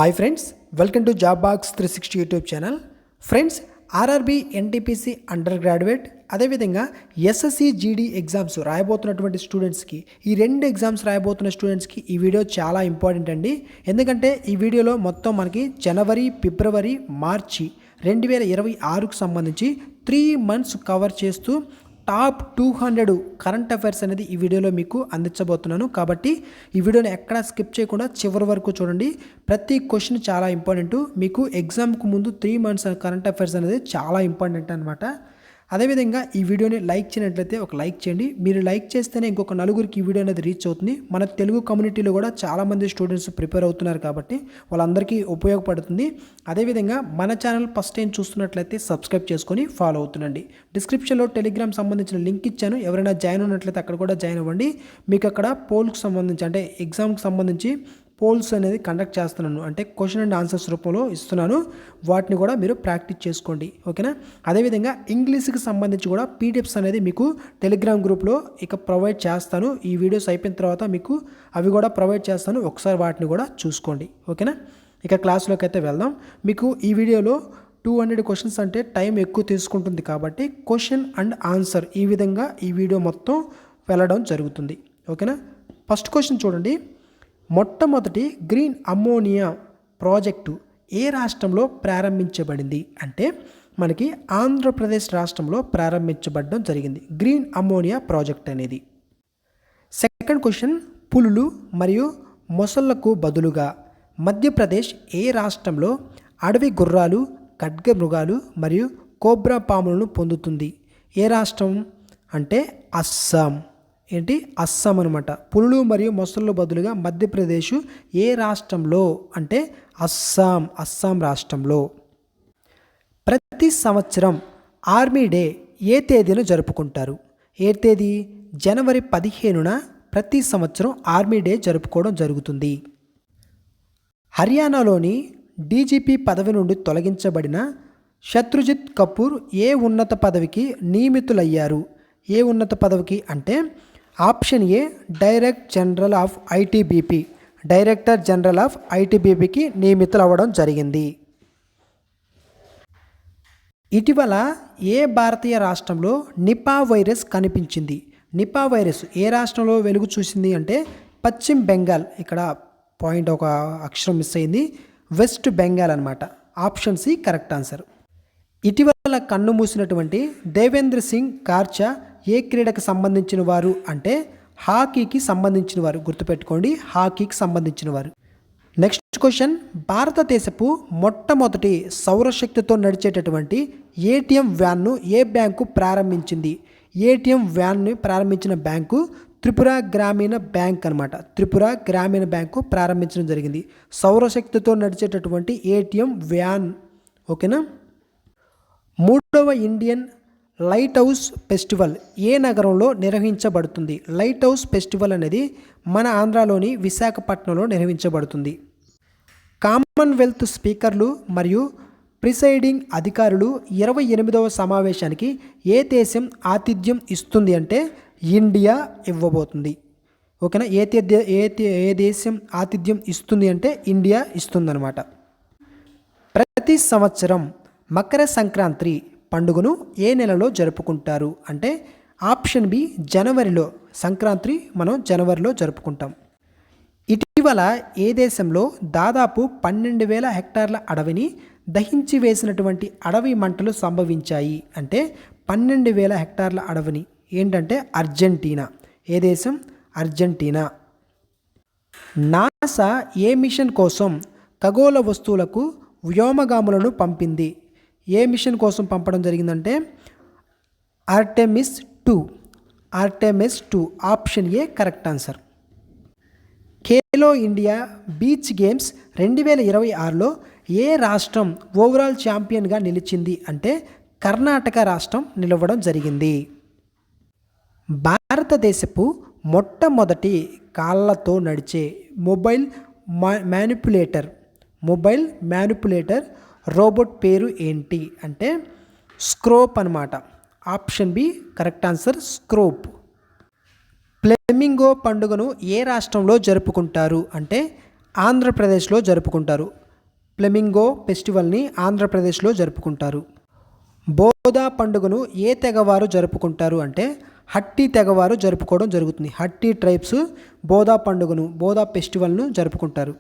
Hi friends, welcome to job box 360 YouTube channel. Friends, RRB NTPC under graduate అదేవిధంగా SSC GD exams రాయబోతున్నటువంటి స్టూడెంట్స్కి, ఈ రెండు exams రాయబోతున్న స్టూడెంట్స్కి ఈ వీడియో చాలా ఇంపార్టెంట్ అండి. ఎందుకంటే ఈ వీడియోలో మొత్తం మనకి జనవరి, ఫిబ్రవరి, మార్చి 2026కు సంబంధించి 3 months కవర్ చేస్తూ టాప్ 200 కరెంట్ అఫైర్స్ అనేది ఈ వీడియోలో మీకు అందించబోతున్నాను. కాబట్టి ఈ వీడియోని ఎక్కడా స్కిప్ చేయకుండా చివరి వరకు చూడండి. ప్రతి క్వశ్చన్ చాలా ఇంపార్టెంట్. మీకు ఎగ్జామ్కు ముందు 3 months కరెంట్ అఫైర్స్ అనేది చాలా ఇంపార్టెంట్ అనమాట. అదేవిధంగా ఈ వీడియోని లైక్ చేయనట్లయితే ఒక లైక్ చేయండి. మీరు లైక్ చేస్తేనే ఇంకొక నలుగురికి ఈ వీడియో అనేది రీచ్ అవుతుంది. మన తెలుగు కమ్యూనిటీలో కూడా చాలామంది స్టూడెంట్స్ ప్రిపేర్ అవుతున్నారు కాబట్టి వాళ్ళందరికీ ఉపయోగపడుతుంది. అదేవిధంగా మన ఛానల్ ఫస్ట్ టైం చూస్తున్నట్లయితే సబ్స్క్రైబ్ చేసుకొని ఫాలో అవుతుండండి. డిస్క్రిప్షన్లో టెలిగ్రామ్ సంబంధించిన లింక్ ఇచ్చాను. ఎవరైనా జాయిన్ ఉన్నట్లయితే అక్కడ కూడా జాయిన్ అవ్వండి. మీకు అక్కడ పోల్కి సంబంధించి అంటే ఎగ్జామ్కి సంబంధించి పోల్స్ అనేది కండక్ట్ చేస్తున్నాను. అంటే క్వశ్చన్ అండ్ ఆన్సర్స్ రూపంలో ఇస్తున్నాను. వాటిని కూడా మీరు ప్రాక్టీస్ చేసుకోండి, ఓకేనా. అదేవిధంగా ఇంగ్లీష్కి సంబంధించి కూడా పీడిఎఫ్స్ అనేది మీకు టెలిగ్రామ్ గ్రూప్లో ప్రొవైడ్ చేస్తాను. ఈ వీడియోస్ అయిపోయిన తర్వాత మీకు అవి కూడా ప్రొవైడ్ చేస్తాను. ఒకసారి వాటిని కూడా చూసుకోండి, ఓకేనా. క్లాస్లోకి అయితే వెళ్దాం. మీకు ఈ వీడియోలో 200 క్వశ్చన్స్ అంటే టైం ఎక్కువ తీసుకుంటుంది కాబట్టి క్వశ్చన్ అండ్ ఆన్సర్ ఈ విధంగా ఈ వీడియో మొత్తం వెళ్ళడం జరుగుతుంది, ఓకేనా. ఫస్ట్ క్వశ్చన్ చూడండి. మొట్టమొదటి గ్రీన్ అమ్మోనియా ప్రాజెక్టు ఏ రాష్ట్రంలో ప్రారంభించబడింది అంటే మనకి ఆంధ్రప్రదేశ్ రాష్ట్రంలో ప్రారంభించబడడం జరిగింది గ్రీన్ అమ్మోనియా ప్రాజెక్ట్ అనేది. సెకండ్ క్వశ్చన్, పులులు మరియు మొసళ్లకు బదులుగా మధ్యప్రదేశ్ ఏ రాష్ట్రంలో అడవి గుర్రాలు, ఖడ్గమృగాలు మరియు కోబ్రా పాములను పొందుతుంది? ఏ రాష్ట్రం అంటే అస్సాం. అస్సాం అనమాట. పులులు మరియు మొసళ్ళు బదులుగా మధ్యప్రదేశ్ ఏ రాష్ట్రంలో అంటే అస్సాం రాష్ట్రంలో. ప్రతి సంవత్సరం ఆర్మీ డే ఏ తేదీన జరుపుకుంటారు? ఏ తేదీ? జనవరి 15న ప్రతి సంవత్సరం ఆర్మీ డే జరుపుకోవడం జరుగుతుంది. హర్యానాలోని డీజీపీ పదవి నుండి తొలగించబడిన శత్రుజిత్ కపూర్ ఏ ఉన్నత పదవికి నియమితులయ్యారు? ఏ ఉన్నత పదవికి అంటే option A director general of ఐటీబీపీకి నియమితులు అవ్వడం జరిగింది. ఇటీవల ఏ భారతీయ రాష్ట్రంలో నిపా వైరస్ కనిపించింది? నిపా వైరస్ ఏ రాష్ట్రంలో వెలుగు చూసింది అంటే పశ్చిమ బెంగాల్. ఇక్కడ పాయింట్ ఒక అక్షరం మిస్ అయింది. వెస్ట్ బెంగాల్ అనమాట. Option C correct answer. ఇటీవల కన్ను మూసినటువంటి దేవేంద్ర సింగ్ కార్చా ఏ క్రీడకు సంబంధించిన వారు అంటే హాకీకి సంబంధించిన వారు. గుర్తుపెట్టుకోండి, హాకీకి సంబంధించిన వారు. నెక్స్ట్ క్వశ్చన్, భారతదేశపు మొట్టమొదటి సౌరశక్తితో నడిచేటటువంటి ఏటీఎం వ్యాన్ను ఏ బ్యాంకు ప్రారంభించింది? ఏటీఎం వ్యాన్ని ప్రారంభించిన బ్యాంకు త్రిపుర గ్రామీణ బ్యాంక్ అనమాట. త్రిపుర గ్రామీణ బ్యాంకు ప్రారంభించడం జరిగింది సౌరశక్తితో నడిచేటటువంటి ఏటీఎం వ్యాన్, ఓకేనా. మూడవ ఇండియన్ లైట్ హౌస్ ఫెస్టివల్ ఏ నగరంలో నిర్వహించబడుతుంది? లైట్ హౌస్ ఫెస్టివల్ అనేది మన ఆంధ్రాలోని విశాఖపట్నంలో నిర్వహించబడుతుంది. కామన్వెల్త్ స్పీకర్లు మరియు ప్రిసైడింగ్ అధికారులు 28వ సమావేశానికి ఏ దేశం ఆతిథ్యం ఇస్తుంది అంటే ఇండియా ఇవ్వబోతుంది, ఓకేనా. ఏ దేశం ఆతిథ్యం ఇస్తుంది అంటే ఇండియా ఇస్తుందన్నమాట. ప్రతి సంవత్సరం మకర సంక్రాంతి పండుగను ఏ నెలలో జరుపుకుంటారు అంటే ఆప్షన్ బి జనవరిలో. సంక్రాంతి మనం జనవరిలో జరుపుకుంటాం. ఇటీవల ఏ దేశంలో దాదాపు 12,000 హెక్టార్ల అడవిని దహించి వేసినటువంటి అడవి మంటలు సంభవించాయి అంటే 12,000 హెక్టార్ల అడవిని ఏంటంటే అర్జెంటీనా. ఏ దేశం? అర్జెంటీనా. నాసా ఏ మిషన్ కోసం ఖగోళ వస్తువులకు వ్యోమగాములను పంపింది? ఏ మిషన్ కోసం పంపడం జరిగిందంటే Artemis 2. Option A correct answer. Khelo India beach games 2026లో ఏ రాష్ట్రం ఓవరాల్ ఛాంపియన్గా నిలిచింది అంటే కర్ణాటక రాష్ట్రం నిలవడం జరిగింది. భారతదేశపు మొట్టమొదటి కాళ్ళతో నడిచే మొబైల్ మ్యానిపులేటర్ రోబోట్ పేరు ఏంటి అంటే స్క్రోప్ అనమాట. ఆప్షన్ బి కరెక్ట్ ఆన్సర్, స్క్రోప్. ఫ్లెమింగో పండుగను ఏ రాష్ట్రంలో జరుపుకుంటారు అంటే ఆంధ్రప్రదేశ్లో జరుపుకుంటారు. ఫ్లెమింగో ఫెస్టివల్ని ఆంధ్రప్రదేశ్లో జరుపుకుంటారు. బోదా పండుగను ఏ తెగవారు జరుపుకుంటారు అంటే హట్టి తెగవారు జరుపుకోవడం జరుగుతుంది. హట్టి ట్రైబ్స్ బోదా పండుగను, బోదా ఫెస్టివల్ను జరుపుకుంటారు.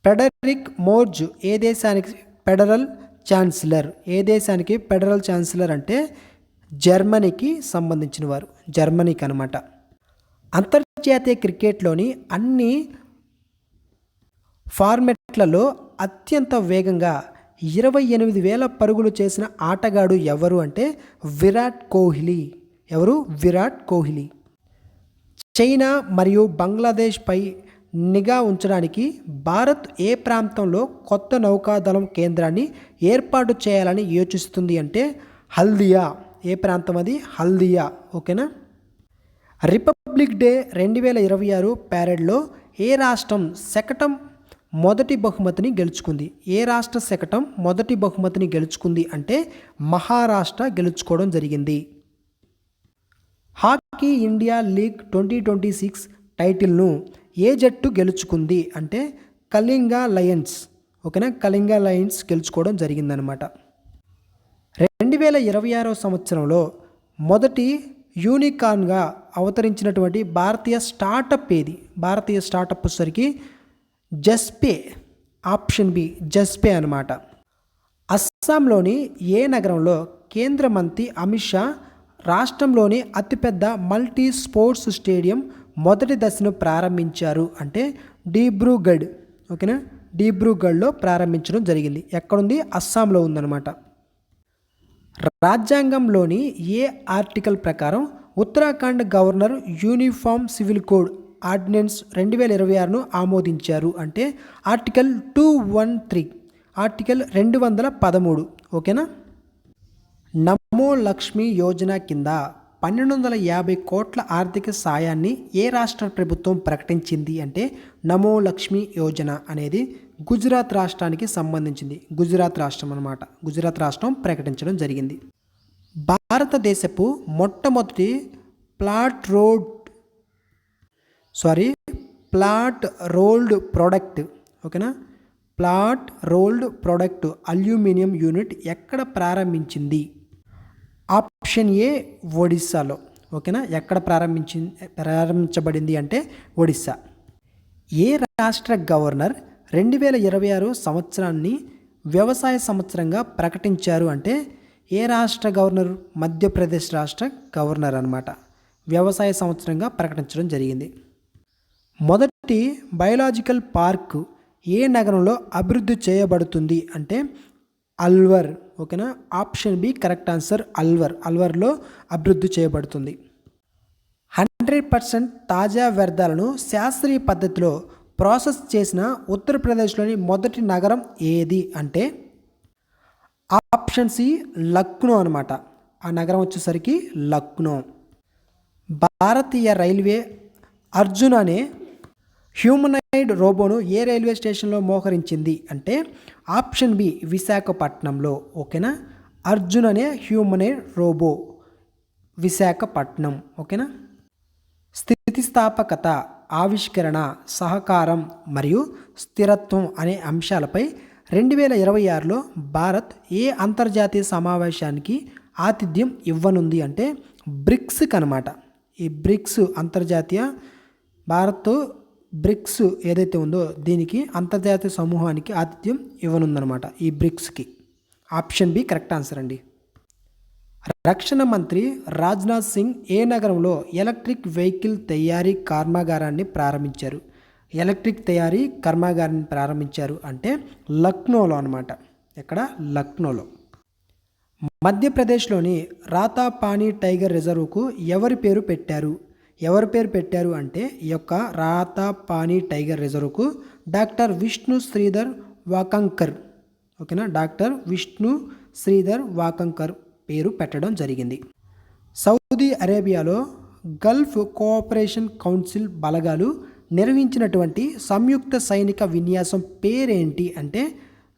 ఫ్రెడరిక్ మోర్జ్ ఏ దేశానికి ఫెడరల్ ఛాన్సలర్? ఏ దేశానికి ఫెడరల్ ఛాన్సలర్ అంటే జర్మనీకి సంబంధించిన వారు, జర్మనీకి అనమాట. అంతర్జాతీయ క్రికెట్లోని అన్ని ఫార్మెట్లలో అత్యంత వేగంగా 28,000 పరుగులు చేసిన ఆటగాడు ఎవరు అంటే విరాట్ కోహ్లీ. ఎవరు? విరాట్ కోహ్లీ. చైనా మరియు బంగ్లాదేశ్పై నిఘా ఉంచడానికి భారత్ ఏ ప్రాంతంలో కొత్త నౌకాదళం కేంద్రాన్ని ఏర్పాటు చేయాలని యోచిస్తుంది అంటే హల్దియా. ఏ ప్రాంతం అది? హల్దియా. ఓకేనా. రిపబ్లిక్ డే 2026 ప్యారెడ్లో ఏ రాష్ట్రం శకటం మొదటి బహుమతిని గెలుచుకుంది? ఏ రాష్ట్ర శకటం మొదటి బహుమతిని గెలుచుకుంది అంటే మహారాష్ట్ర గెలుచుకోవడం జరిగింది. హాకీ ఇండియా లీగ్ 2026 టైటిల్ను ఏ జట్టు గెలుచుకుంది అంటే కళింగ లయన్స్. ఓకేనా, కళింగ లయన్స్ గెలుచుకోవడం జరిగిందనమాట. 2026 సంవత్సరంలో మొదటి యూనికార్న్గా అవతరించినటువంటి భారతీయ స్టార్టప్ ఏది? భారతీయ స్టార్టప్ వచ్చేసరికి జస్పే. ఆప్షన్ బి జస్పే అనమాట. అస్సాంలోని ఏ నగరంలో కేంద్ర మంత్రి అమిత్ షా రాష్ట్రంలోని అతిపెద్ద మల్టీ స్పోర్ట్స్ స్టేడియం మొదటి దశను ప్రారంభించారు అంటే డిబ్రూగఢ్. ఓకేనా, డిబ్రూగఢ్లో ప్రారంభించడం జరిగింది. ఎక్కడుంది? అస్సాంలో ఉందన్నమాట. రాజ్యాంగంలోని ఏ ఆర్టికల్ ప్రకారం Uttarakhand governor uniform civil code ordinance 2026ను ఆమోదించారు అంటే ఆర్టికల్ 213, ఆర్టికల్ 213. ఓకేనా. నమో లక్ష్మి యోజన కింద 1250 కోట్ల ఆర్థిక సాయాన్ని ఏ రాష్ట్ర ప్రభుత్వం ప్రకటించింది అంటే నమో లక్ష్మి యోజన అనేది గుజరాత్ రాష్ట్రానికి సంబంధించింది. గుజరాత్ రాష్ట్రం అనమాట. గుజరాత్ రాష్ట్రం ప్రకటించడం జరిగింది. భారతదేశపు మొట్టమొదటి ప్లాట్ రోల్డ్ ప్రోడక్ట్. ఓకేనా, flat rolled product aluminium unit ఎక్కడ ప్రారంభించింది? ఆప్షన్ ఏ ఒడిస్సాలో. ఓకేనా, ఎక్కడ ప్రారంభించబడింది అంటే ఒడిస్సా. ఏ రాష్ట్ర గవర్నర్ 2026 సంవత్సరాన్ని వ్యవసాయ సంవత్సరంగా ప్రకటించారు అంటే ఏ రాష్ట్ర గవర్నర్? మధ్యప్రదేశ్ రాష్ట్ర గవర్నర్ అనమాట. వ్యవసాయ సంవత్సరంగా ప్రకటించడం జరిగింది. మొదటి బయోలాజికల్ పార్క్ ఏ నగరంలో అభివృద్ధి చేయబడుతుంది అంటే అల్వర్. ఓకేనా, ఆప్షన్ బి కరెక్ట్ ఆన్సర్. అల్వర్లో అభివృద్ధి చేయబడుతుంది. 100% తాజా వ్యర్థాలను శాస్త్రీయ పద్ధతిలో ప్రాసెస్ చేసిన ఉత్తరప్రదేశ్లోని మొదటి నగరం ఏది అంటే ఆప్షన్ సి లక్నో అనమాట. ఆ నగరం వచ్చేసరికి లక్నో. భారతీయ రైల్వే అర్జున్ అనే హ్యూమనాయిడ్ రోబోను ఏ రైల్వే స్టేషన్లో మోహరించింది అంటే ఆప్షన్ బి విశాఖపట్నంలో. ఓకేనా, అర్జున్ అనే హ్యూమనాయిడ్ రోబో విశాఖపట్నం. ఓకేనా. స్థితిస్థాపకత, ఆవిష్కరణ, సహకారం మరియు స్థిరత్వం అనే అంశాలపై 2026లో భారత్ ఏ అంతర్జాతీయ సమావేశానికి ఆతిథ్యం ఇవ్వనుంది అంటే బ్రిక్స్కి అనమాట. ఈ బ్రిక్స్ అంతర్జాతీయ భారత్ బ్రిక్స్ ఏదైతే ఉందో దీనికి అంతర్జాతీయ సమూహానికి ఆతిథ్యం ఇవ్వనుందనమాట, ఈ బ్రిక్స్కి. ఆప్షన్ బి కరెక్ట్ ఆన్సర్ అండి. రక్షణ మంత్రి రాజ్నాథ్ సింగ్ ఏ నగరంలో ఎలక్ట్రిక్ వెహికల్ తయారీ కర్మాగారాన్ని ప్రారంభించారు? ఎలక్ట్రిక్ తయారీ కర్మాగారాన్ని ప్రారంభించారు అంటే లక్నోలో అనమాట. ఎక్కడ? లక్నోలో. మధ్యప్రదేశ్లోని రాతాపానీ టైగర్ రిజర్వ్కు ఎవరి పేరు పెట్టారు అంటే ఈ యొక్క రాతాపానీ టైగర్ రిజర్వ్కు డాక్టర్ విష్ణు శ్రీధర్ వాకంకర్. ఓకేనా, డాక్టర్ విష్ణు శ్రీధర్ వాకంకర్ పేరు పెట్టడం జరిగింది. సౌదీ అరేబియాలో గల్ఫ్ కోఆపరేషన్ కౌన్సిల్ బలగాలు నిర్వహించినటువంటి సంయుక్త సైనిక విన్యాసం పేరేంటి అంటే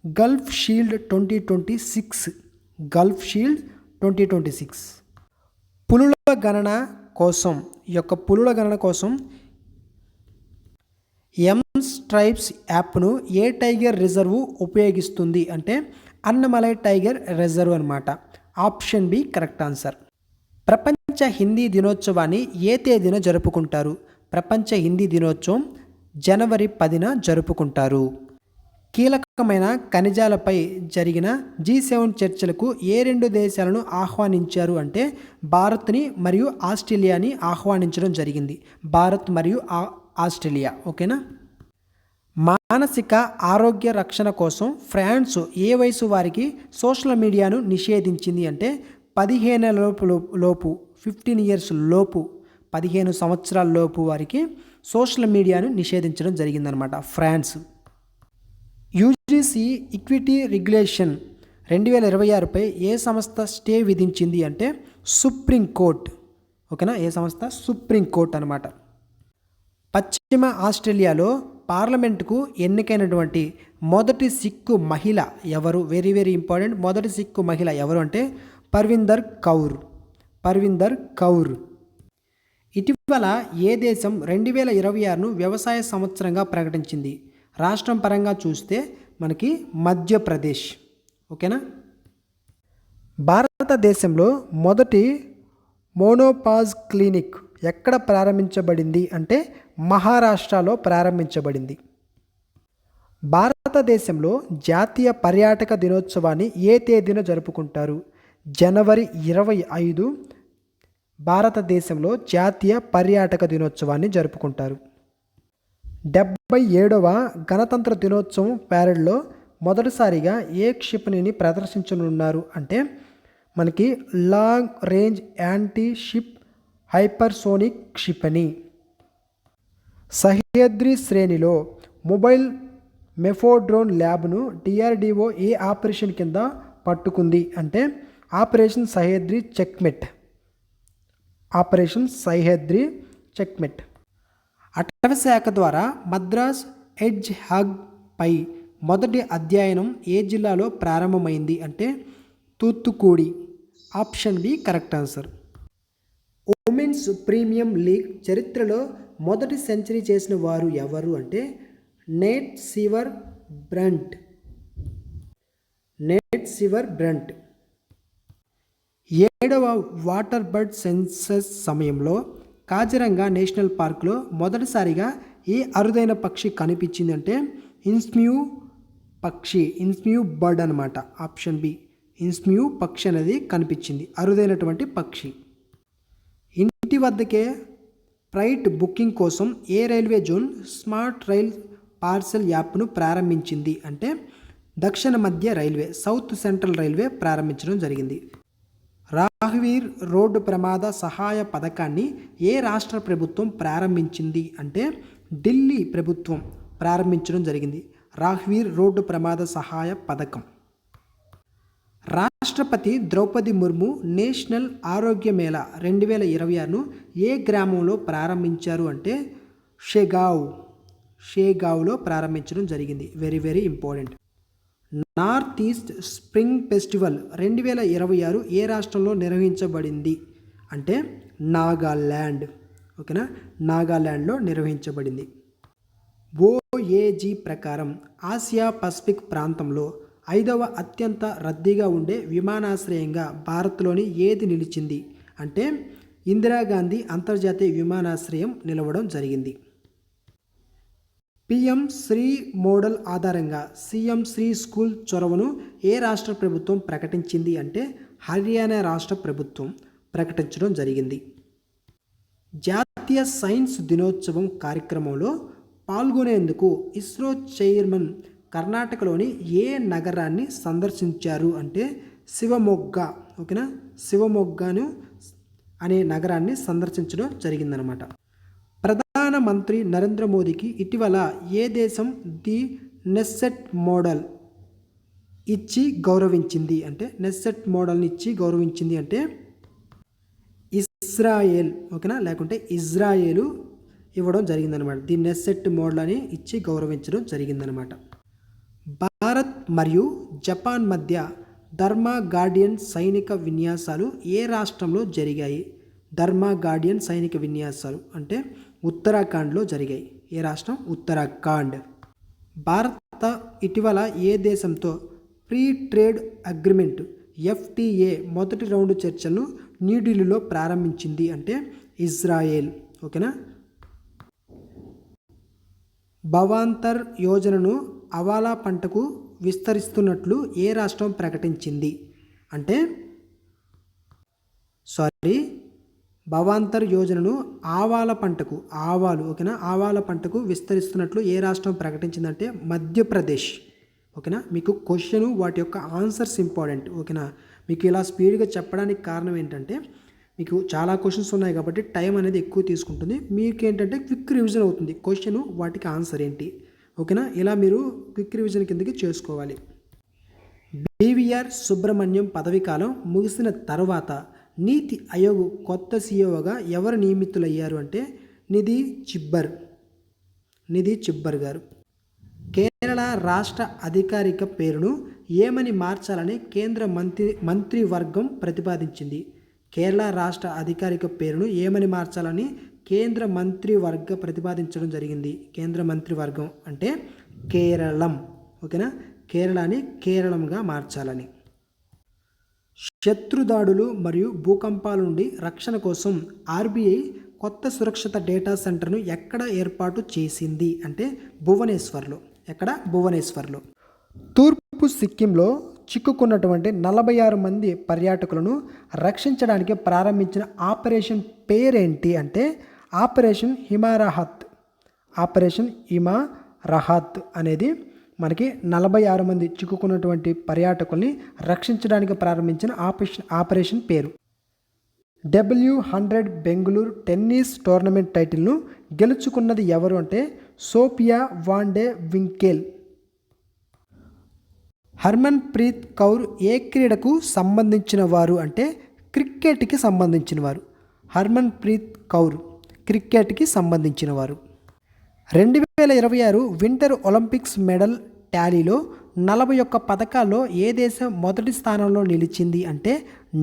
గల్ఫ్ షీల్డ్ 2026. Gulf shield 2026. పులుల గణన కోసం ట్రైబ్స్ యాప్ను ఏ టైగర్ రిజర్వ్ ఉపయోగిస్తుంది అంటే అన్నమలై టైగర్ రిజర్వ్ అనమాట. Option B correct answer. ప్రపంచ హిందీ దినోత్సవాన్ని ఏ తేదీన జరుపుకుంటారు? ప్రపంచ హిందీ దినోత్సవం జనవరి 10న జరుపుకుంటారు. కీలకమైన ఖనిజాలపై జరిగిన G7 చర్చలకు ఏ రెండు దేశాలను ఆహ్వానించారు అంటే భారత్ని మరియు ఆస్ట్రేలియాని ఆహ్వానించడం జరిగింది. భారత్ మరియు ఆస్ట్రేలియా. ఓకేనా. మానసిక ఆరోగ్య రక్షణ కోసం ఫ్రాన్స్ ఏ వయసు వారికి సోషల్ మీడియాను నిషేధించింది అంటే 15 లోపు 15 ఇయర్స్ లోపు 15 సంవత్సరాల లోపు వారికి సోషల్ మీడియాను నిషేధించడం జరిగిందనమాట ఫ్రాన్స్. యూజీసీ ఈక్విటీ రెగ్యులేషన్ 2026పై ఏ సంస్థ స్టే విధించింది అంటే సుప్రీంకోర్టు. ఓకేనా. ఏ సంస్థ? సుప్రీంకోర్టు అనమాట. పశ్చిమ ఆస్ట్రేలియాలో పార్లమెంటుకు ఎన్నికైనటువంటి మొదటి సిక్కు మహిళ ఎవరు? Very very important. మొదటి సిక్కు మహిళ ఎవరు అంటే పర్విందర్ కౌర్. ఇటీవల ఏ దేశం 2026ను వ్యవసాయ సంవత్సరంగా ప్రకటించింది? రాష్ట్రం పరంగా చూస్తే మనకి మధ్యప్రదేశ్. ఓకేనా. భారతదేశంలో మొదటి మోనోపాజ్ క్లినిక్ ఎక్కడ ప్రారంభించబడింది అంటే మహారాష్ట్రలో ప్రారంభించబడింది. భారతదేశంలో జాతీయ పర్యాటక దినోత్సవాన్ని ఏ తేదీన జరుపుకుంటారు? జనవరి 25 భారతదేశంలో జాతీయ పర్యాటక దినోత్సవాన్ని జరుపుకుంటారు. 77వ గణతంత్ర దినోత్సవం ప్యారెడ్లో మొదటిసారిగా ఏ క్షిపణిని ప్రదర్శించనున్నారు అంటే మనకి long range anti ship hypersonic క్షిపణి. సహ్యాద్రి శ్రేణిలో మొబైల్ మెఫోడ్రోన్ ల్యాబ్ను DRDO ఏ ఆపరేషన్ కింద పట్టుకుంది అంటే ఆపరేషన్ సహ్యాద్రి చెక్మెట్. అటవీ శాఖ ద్వారా మద్రాస్ ఎడ్జ్ హగ్ పై మొదటి అధ్యయనం ఏ జిల్లాలో ప్రారంభమైంది అంటే Thoothukudi. Option B correct answer. Women's premium league చరిత్రలో మొదటి సెంచరీ చేసిన వారు ఎవరు అంటే నేట్ సివర్ బ్రంట్. 7వ వాటర్ బర్డ్ సెన్సస్ సమయంలో కాజిరంగా నేషనల్ పార్క్లో మొదటిసారిగా ఏ అరుదైన పక్షి కనిపించింది అంటే ఇన్స్మ్యూ బర్డ్ అనమాట. ఆప్షన్ బి ఇన్స్మ్యూ పక్షి అనేది కనిపించింది, అరుదైనటువంటి పక్షి. ఇంటి వద్దకే ఫ్లైట్ బుకింగ్ కోసం ఏ railway zone smart rail parcel యాప్ను ప్రారంభించింది అంటే దక్షిణ మధ్య రైల్వే, సౌత్ సెంట్రల్ రైల్వే ప్రారంభించడం జరిగింది. రాఘ్వీర్ రోడ్డు ప్రమాద సహాయ పథకాన్ని ఏ రాష్ట్ర ప్రభుత్వం ప్రారంభించింది అంటే ఢిల్లీ ప్రభుత్వం ప్రారంభించడం జరిగింది. రాఘ్వీర్ రోడ్డు ప్రమాద సహాయ పథకం. రాష్ట్రపతి ద్రౌపది ముర్ము నేషనల్ ఆరోగ్య మేళా 2026ను ఏ గ్రామంలో ప్రారంభించారు అంటే షేగావ్లో ప్రారంభించడం జరిగింది. Very very important. North east spring festival 2026 ఏ రాష్ట్రంలో నిర్వహించబడింది అంటే నాగాల్యాండ్. ఓకేనా. నాగాల్యాండ్లో నిర్వహించబడింది. OAG ప్రకారం ఆసియా పసిఫిక్ ప్రాంతంలో 5వ అత్యంత రద్దీగా ఉండే విమానాశ్రయంగా భారత్లోని ఏది నిలిచింది అంటే ఇందిరాగాంధీ అంతర్జాతీయ విమానాశ్రయం నిలవడం జరిగింది. PM శ్రీ మోడల్ ఆధారంగా CM శ్రీ స్కూల్ చొరవను ఏ రాష్ట్ర ప్రభుత్వం ప్రకటించింది అంటే హర్యానా రాష్ట్ర ప్రభుత్వం ప్రకటించడం జరిగింది. జాతీయ సైన్స్ దినోత్సవం కార్యక్రమంలో పాల్గొనేందుకు ఇస్రో చైర్మన్ కర్ణాటకలోని ఏ నగరాన్ని సందర్శించారు అంటే శివమొగ్గ. ఓకేనా. శివమొగ్గను అనే నగరాన్ని సందర్శించడం జరిగిందనమాట. ప్రధానమంత్రి నరేంద్ర మోదీకి ఇటీవల ఏ దేశం ది నెస్సెట్ మోడల్ ఇచ్చి గౌరవించింది అంటే నెస్సెట్ మోడల్ని ఇచ్చి గౌరవించింది అంటే ఇజ్రాయెల్. ఓకేనా. లేకుంటే ఇజ్రాయేలు ఇవ్వడం జరిగిందనమాట. ది నెస్సెట్ మోడల్ అని ఇచ్చి గౌరవించడం జరిగిందనమాట. భారత్ మరియు జపాన్ మధ్య ధర్మా గార్డియన్ సైనిక విన్యాసాలు ఏ రాష్ట్రంలో జరిగాయి? ధర్మా గార్డియన్ సైనిక విన్యాసాలు అంటే ఉత్తరాఖండ్లో జరిగాయి. ఏ రాష్ట్రం? ఉత్తరాఖండ్. భారత ఇటీవల ఏ దేశంతో ఫ్రీ ట్రేడ్ అగ్రిమెంట్ FTA మొదటి రౌండ్ చర్చలను న్యూఢిల్లీలో ప్రారంభించింది అంటే ఇజ్రాయెల్. ఓకేనా. భవాంతర్ యోజనను అవాలా పంటకు విస్తరిస్తున్నట్లు ఏ రాష్ట్రం ప్రకటించింది అంటే భవాంతర్ యోజనను ఆవాల పంటకు ఆవాల పంటకు విస్తరిస్తున్నట్లు ఏ రాష్ట్రం ప్రకటించిందంటే మధ్యప్రదేశ్. ఓకేనా. మీకు క్వశ్చన్ వాటి యొక్క ఆన్సర్స్ ఇంపార్టెంట్. ఓకేనా. మీకు ఇలా స్పీడ్గా చెప్పడానికి కారణం ఏంటంటే మీకు చాలా క్వశ్చన్స్ ఉన్నాయి కాబట్టి టైం అనేది ఎక్కువ తీసుకుంటుంది. మీకు ఏంటంటే క్విక్ రివిజన్ అవుతుంది క్వశ్చన్ వాటికి ఆన్సర్ ఏంటి. ఓకేనా. ఇలా మీరు క్విక్ రివిజన్ కిందకి చేసుకోవాలి. BVR సుబ్రహ్మణ్యం పదవీ కాలం ముగిసిన తర్వాత నీతి ఆయోగ్ కొత్త CEOగా ఎవరు నియమితులయ్యారు అంటే నిధి చిబ్బర్ గారు. కేరళ రాష్ట్ర అధికారిక పేరును ఏమని మార్చాలని కేంద్ర మంత్రివర్గం ప్రతిపాదించింది. కేరళ రాష్ట్ర అధికారిక పేరును ఏమని మార్చాలని కేంద్ర మంత్రివర్గ ప్రతిపాదించడం జరిగింది. కేంద్ర మంత్రివర్గం అంటే కేరళం. ఓకేనా. కేరళని కేరళంగా మార్చాలని. శత్రుదాడులు మరియు భూకంపాల నుండి రక్షణ కోసం RBI కొత్త సురక్షిత డేటా సెంటర్ను ఎక్కడ ఏర్పాటు చేసింది అంటే భువనేశ్వర్లో. భువనేశ్వర్లో. తూర్పు సిక్కింలో చిక్కుకున్నటువంటి 46 మంది పర్యాటకులను రక్షించడానికి ప్రారంభించిన ఆపరేషన్ పేరేంటి అంటే ఆపరేషన్ హిమరహత్ అనేది మనకి 46 మంది చిక్కుకున్నటువంటి పర్యాటకుల్ని రక్షించడానికి ప్రారంభించిన ఆపరేషన్ పేరు. W100 బెంగళూరు టెన్నిస్ టోర్నమెంట్ టైటిల్ను గెలుచుకున్నది ఎవరు అంటే సోఫియా వాండే వింకెల్. హర్మన్ ప్రీత్ కౌర్ ఏ క్రీడకు సంబంధించిన వారు అంటే క్రికెట్కి సంబంధించిన వారు. హర్మన్ ప్రీత్ కౌర్ క్రికెట్కి సంబంధించిన వారు. 2026 వింటర్ ఒలింపిక్స్ మెడల్ టాలీలో 41 పథకాల్లో ఏ దేశం మొదటి స్థానంలో నిలిచింది అంటే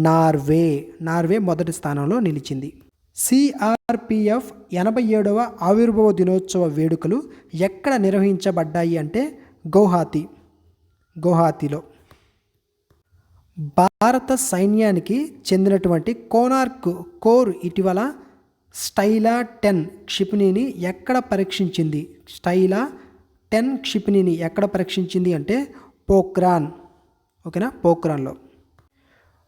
నార్వే మొదటి స్థానంలో నిలిచింది. CRPF 87వ ఆవిర్భావ దినోత్సవ వేడుకలు ఎక్కడ నిర్వహించబడ్డాయి అంటే గౌహతిలో. భారత సైన్యానికి చెందినటువంటి కోనార్క్ కోర్ ఇటీవల స్టైలా 10 క్షిపణిని ఎక్కడ పరీక్షించింది. స్టైలా 10 క్షిపణిని ఎక్కడ పరీక్షించింది అంటే పోఖ్రాన్. ఓకేనా. పోఖ్రాన్లో.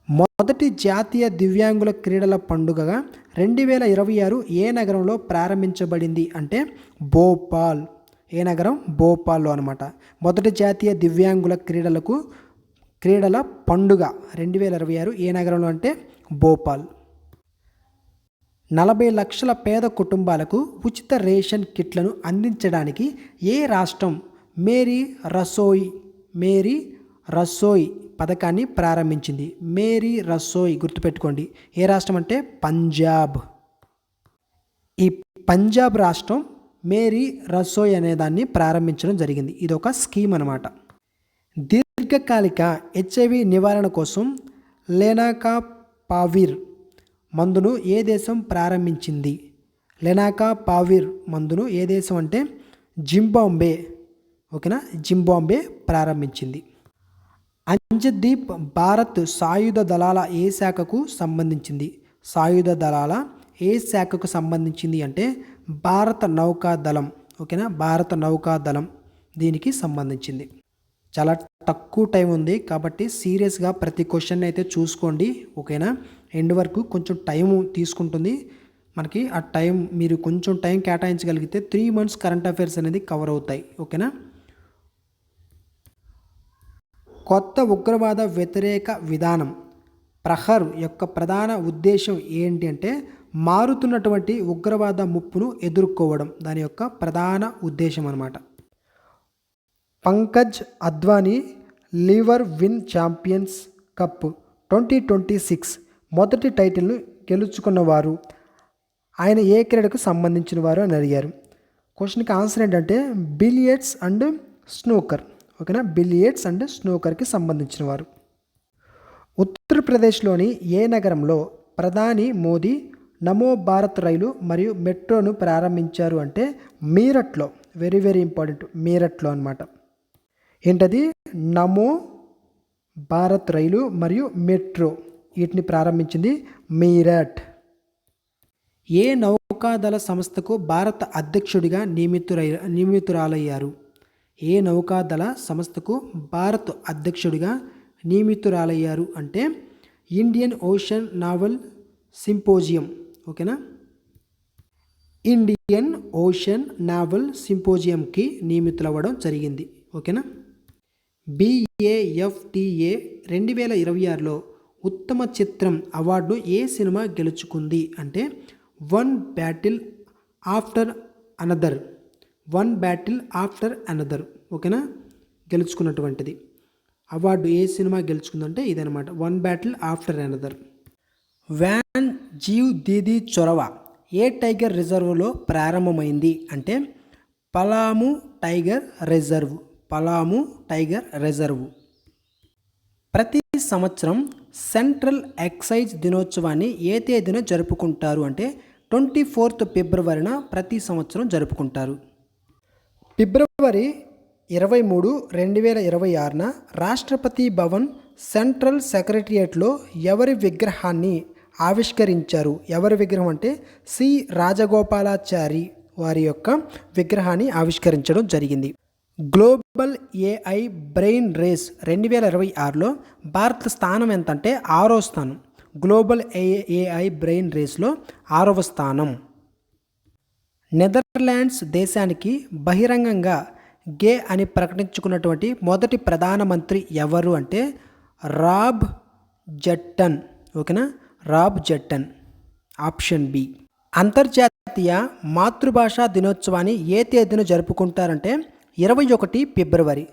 మొదటి జాతీయ దివ్యాంగుల క్రీడల పండుగగా 2026 ఏ నగరంలో ప్రారంభించబడింది అంటే భోపాల్. ఏ నగరం? భోపాల్లో అనమాట. మొదటి జాతీయ దివ్యాంగుల క్రీడల పండుగ 2026 ఏ నగరంలో అంటే భోపాల్. 40 లక్షల పేద కుటుంబాలకు ఉచిత రేషన్ కిట్లను అందించడానికి ఏ రాష్ట్రం మేరీ రసోయ్ పథకాన్ని ప్రారంభించింది. మేరీ రసోయ్ గుర్తుపెట్టుకోండి. ఏ రాష్ట్రం అంటే పంజాబ్. ఈ పంజాబ్ రాష్ట్రం మేరీ రసోయ్ అనే దాన్ని ప్రారంభించడం జరిగింది. ఇది ఒక స్కీమ్ అనమాట. దీర్ఘకాలిక HIV నివారణ కోసం లెనాకాపావిర్ మందును ఏ దేశం ప్రారంభించింది. లెనాకాపావిర్ మందును ఏ దేశం అంటే జింబాబ్వే. ఓకేనా. జింబాబ్వే ప్రారంభించింది. అంజదీప్ భారత్ సాయుధ దళాల ఏ శాఖకు సంబంధించింది. సాయుధ దళాల ఏ శాఖకు సంబంధించింది అంటే భారత నౌకాదళం. ఓకేనా. భారత నౌకాదళం దీనికి సంబంధించింది. చాలా తక్కువ టైం ఉంది కాబట్టి సీరియస్గా ప్రతి క్వశ్చన్ అయితే చూసుకోండి. ఓకేనా. ఎండ్ వరకు కొంచెం టైం తీసుకుంటుంది మనకి. ఆ టైం మీరు కొంచెం టైం కేటాయించగలిగితే 3 months కరెంట్ అఫైర్స్ అనేది కవర్ అవుతాయి. ఓకేనా. కొత్త ఉగ్రవాద వ్యతిరేక విధానం ప్రహర్ యొక్క ప్రధాన ఉద్దేశం ఏంటి అంటే మారుతున్నటువంటి ఉగ్రవాద ముప్పును ఎదుర్కోవడం. దాని యొక్క ప్రధాన ఉద్దేశం అన్నమాట. Pankaj Advani liver win champions cup 2026 మొదటి టైటిల్ను గెలుచుకున్నవారు. ఆయన ఏ క్రీడకు సంబంధించిన వారు అని అడిగారు. క్వశ్చన్కి ఆన్సర్ ఏంటంటే బిలియర్డ్స్ అండ్ స్నూకర్. ఓకేనా. బిలియర్డ్స్ అండ్ స్నూకర్కి సంబంధించిన వారు. ఉత్తరప్రదేశ్లోని ఏ నగరంలో ప్రధాని మోదీ నమో భారత్ రైలు మరియు మెట్రోను ప్రారంభించారు అంటే మీరట్లో. వెరీ వెరీ ఇంపార్టెంట్, మీరట్లో అనమాట. ఏంటది? నమో భారత్ రైలు మరియు మెట్రో వీటిని ప్రారంభించింది మీరట్. ఏ నౌకాదళ సంస్థకు భారత అధ్యక్షుడిగా నియమితురాలయ్యారు? ఏ నౌకాదళ సంస్థకు భారత్ అధ్యక్షుడిగా నియమితురాలయ్యారు అంటే ఇండియన్ ఓషన్ నావల్ సింపోజియం. ఓకేనా? ఇండియన్ ఓషన్ నావల్ సింపోజియంకి నియమితులవ్వడం జరిగింది. ఓకేనా? BAFTA 2026లో ఉత్తమ చిత్రం అవార్డు ఏ సినిమా గెలుచుకుంది అంటే one battle after another. One battle after another. ఓకేనా? గెలుచుకున్నటువంటిది అవార్డు ఏ సినిమా గెలుచుకుందంటే ఇదనమాట, one battle after another. Van Jeev Didi చొరవ ఏ టైగర్ రిజర్వ్లో ప్రారంభమైంది అంటే Palamu tiger reserve. Palamu tiger reserve. ప్రతి సంవత్సరం సెంట్రల్ ఎక్సైజ్ దినోత్సవాన్ని ఏ తేదీన జరుపుకుంటారు అంటే 24th ఫిబ్రవరిన ప్రతి సంవత్సరం జరుపుకుంటారు. ఫిబ్రవరి 23, 2026న రాష్ట్రపతి భవన్ సెంట్రల్ సెక్రటరియేట్లో ఎవరి విగ్రహాన్ని ఆవిష్కరించారు? ఎవరి విగ్రహం అంటే సి రాజగోపాలాచారి వారి యొక్క విగ్రహాన్ని ఆవిష్కరించడం జరిగింది. గ్లోబల్ AI బ్రెయిన్ రేస్ 2026లో భారత స్థానం ఎంతంటే 6వ స్థానం. గ్లోబల్ AI బ్రెయిన్ రేస్లో 6వ స్థానం. నెదర్లాండ్స్ దేశానికి బహిరంగంగా గే అని ప్రకటించుకున్నటువంటి మొదటి ప్రధానమంత్రి ఎవరు అంటే రాబ్ జట్టన్. ఓకేనా? Rob Jetten. Option B. అంతర్జాతీయ మాతృభాషా దినోత్సవాన్ని ఏ తేదీన జరుపుకుంటారంటే 21 ఫిబ్రవరి.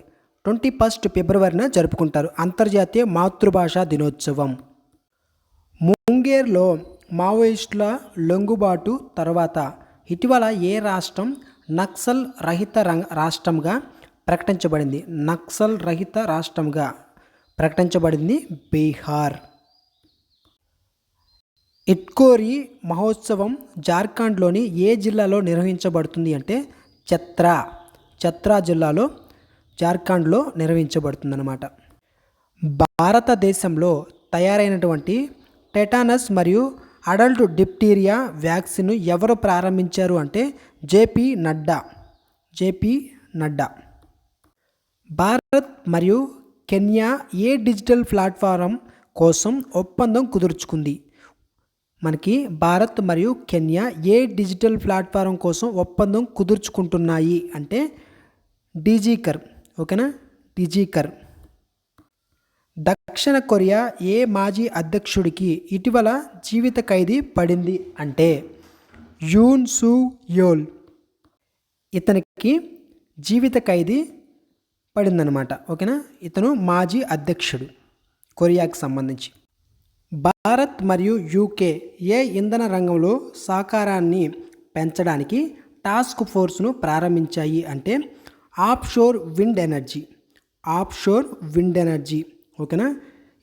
21st ఫిబ్రవరిన జరుపుకుంటారు అంతర్జాతీయ మాతృభాషా దినోత్సవం. ముంగేర్లో మావోయిస్టుల లొంగుబాటు తర్వాత ఇటీవల ఏ రాష్ట్రం నక్సల్ రహిత రాష్ట్రంగా ప్రకటించబడింది? నక్సల్ రహిత రాష్ట్రంగా ప్రకటించబడింది బీహార్. ఇట్కోరి మహోత్సవం జార్ఖండ్లోని ఏ జిల్లాలో నిర్వహించబడుతుంది అంటే ఛత్రా జిల్లాలో జార్ఖండ్లో నిర్వహించబడుతుందన్నమాట. భారతదేశంలో తయారైనటువంటి టెటానస్ మరియు అడల్ట్ డిప్టీరియా వ్యాక్సిన్ ఎవరు ప్రారంభించారు అంటే జేపీ నడ్డా. భారత్ మరియు కెన్యా ఏ డిజిటల్ ప్లాట్ఫారం కోసం ఒప్పందం కుదుర్చుకుంది? మనకి భారత్ మరియు కెన్యా ఏ డిజిటల్ ప్లాట్ఫారం కోసం ఒప్పందం కుదుర్చుకుంటున్నాయి అంటే డిజికర్. ఓకేనా? డిజికర్. దక్షిణ కొరియా ఏ మాజీ అధ్యక్షుడికి ఇటీవల జీవిత ఖైదీ పడింది అంటే యూన్ సూ యోల్. ఇతనికి జీవిత ఖైదీ పడిందనమాట. ఓకేనా? ఇతను మాజీ అధ్యక్షుడు కొరియాకి సంబంధించి. భారత్ మరియు యూకే ఏ ఇంధన రంగంలో సహకారాన్ని పెంచడానికి టాస్క్ ఫోర్స్ను ప్రారంభించాయి అంటే ఆఫ్షోర్ విండ్ ఎనర్జీ. ఓకేనా?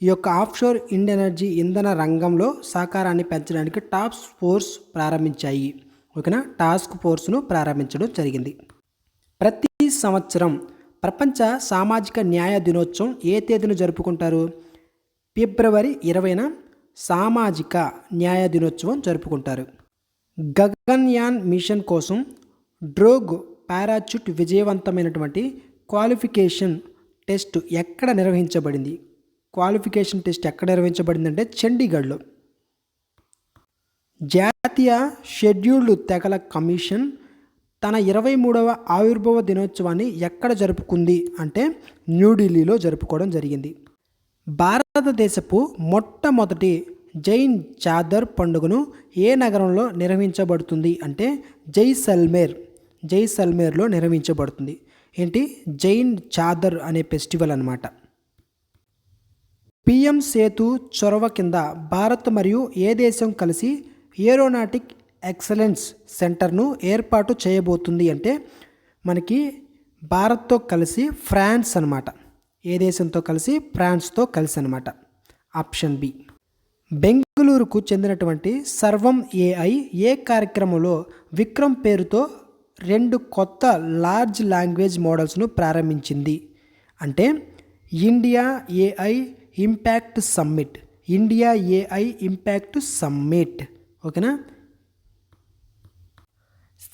ఈ యొక్క ఆఫ్షోర్ విండ్ ఎనర్జీ ఇంధన రంగంలో సహకారాన్ని పెంచడానికి టాస్క్ ఫోర్స్ ప్రారంభించాయి. ఓకేనా? టాస్క్ ఫోర్స్ను ప్రారంభించడం జరిగింది. ప్రతి సంవత్సరం ప్రపంచ సామాజిక న్యాయ దినోత్సవం ఏ తేదీన జరుపుకుంటారు? ఫిబ్రవరి 20న సామాజిక న్యాయ దినోత్సవం జరుపుకుంటారు. గగన్యాన్ మిషన్ కోసం డ్రోగ్ పారాచూట్ విజయవంతమైనటువంటి క్వాలిఫికేషన్ టెస్ట్ ఎక్కడ నిర్వహించబడింది? క్వాలిఫికేషన్ టెస్ట్ ఎక్కడ నిర్వహించబడిందంటే చండీగఢ్లో. జాతీయ షెడ్యూల్డ్ తెగల కమిషన్ తన 23వ ఆవిర్భావ దినోత్సవాన్ని ఎక్కడ జరుపుకుంది అంటే న్యూఢిల్లీలో జరుపుకోవడం జరిగింది. భారతదేశపు మొట్టమొదటి జైన్ చాదర్ పండుగను ఏ నగరంలో నిర్వహించబడుతుంది అంటే జైసల్మేర్లో నిర్వహించబడుతుంది. ఏంటి? జైన్ చాదర్ అనే ఫెస్టివల్ అన్నమాట. PM సేతు చొరవ కింద భారత్ మరియు ఏ దేశం కలిసి ఏరోనాటిక్ ఎక్సలెన్స్ సెంటర్ను ఏర్పాటు చేయబోతుంది అంటే మనకి భారత్తో కలిసి ఫ్రాన్స్ అనమాట. ఏ దేశంతో కలిసి? ఫ్రాన్స్తో కలిసి అనమాట. Option B. బెంగళూరుకు చెందినటువంటి సర్వం AI ఏ కార్యక్రమంలో విక్రమ్ పేరుతో 2 కొత్త లార్జ్ లాంగ్వేజ్ మోడల్స్ను ప్రారంభించింది. అంటే India AI impact summit. India AI impact summit. ఓకేనా.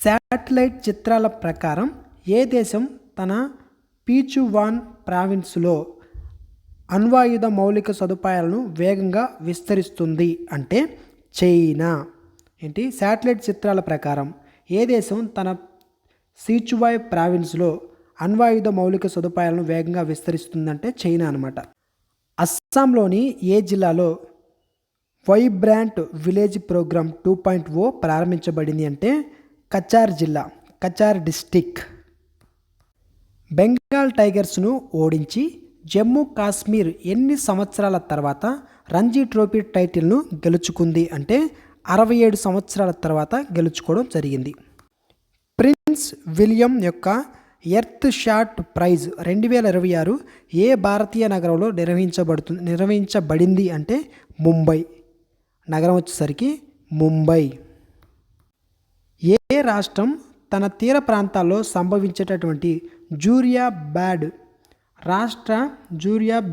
శాటిలైట్ చిత్రాల ప్రకారం ఏ దేశం తన పీచువాన్ ప్రావిన్స్లో అణ్వాయుధ మౌలిక సదుపాయాలను వేగంగా విస్తరిస్తుంది అంటే చైనా. ఏంటి? శాటిలైట్ చిత్రాల ప్రకారం ఏ దేశం తన సిచువాయ్ ప్రావిన్స్లో అణ్వాయుధ మౌలిక సదుపాయాలను వేగంగా విస్తరిస్తుందంటే చైనా అనమాట. అస్సాంలోని ఏ జిల్లాలో వైబ్రాంట్ విలేజ్ ప్రోగ్రామ్ 2.0 ప్రారంభించబడింది అంటే కచార్ జిల్లా, కచార్ డిస్టిక్. బెంగాల్ టైగర్స్ను ఓడించి జమ్మూ కాశ్మీర్ ఎన్ని సంవత్సరాల తర్వాత రంజీ ట్రోఫీ టైటిల్ను గెలుచుకుంది అంటే 67 సంవత్సరాల తర్వాత గెలుచుకోవడం జరిగింది. ప్రిన్స్ విలియం యొక్క ఎర్త్ షాట్ ప్రైజ్ 2026 ఏ భారతీయ నగరంలో నిర్వహించబడింది అంటే ముంబై. నగరం వచ్చేసరికి ముంబై. ఏ రాష్ట్రం తన తీర ప్రాంతాల్లో సంభవించేటటువంటి జూరియా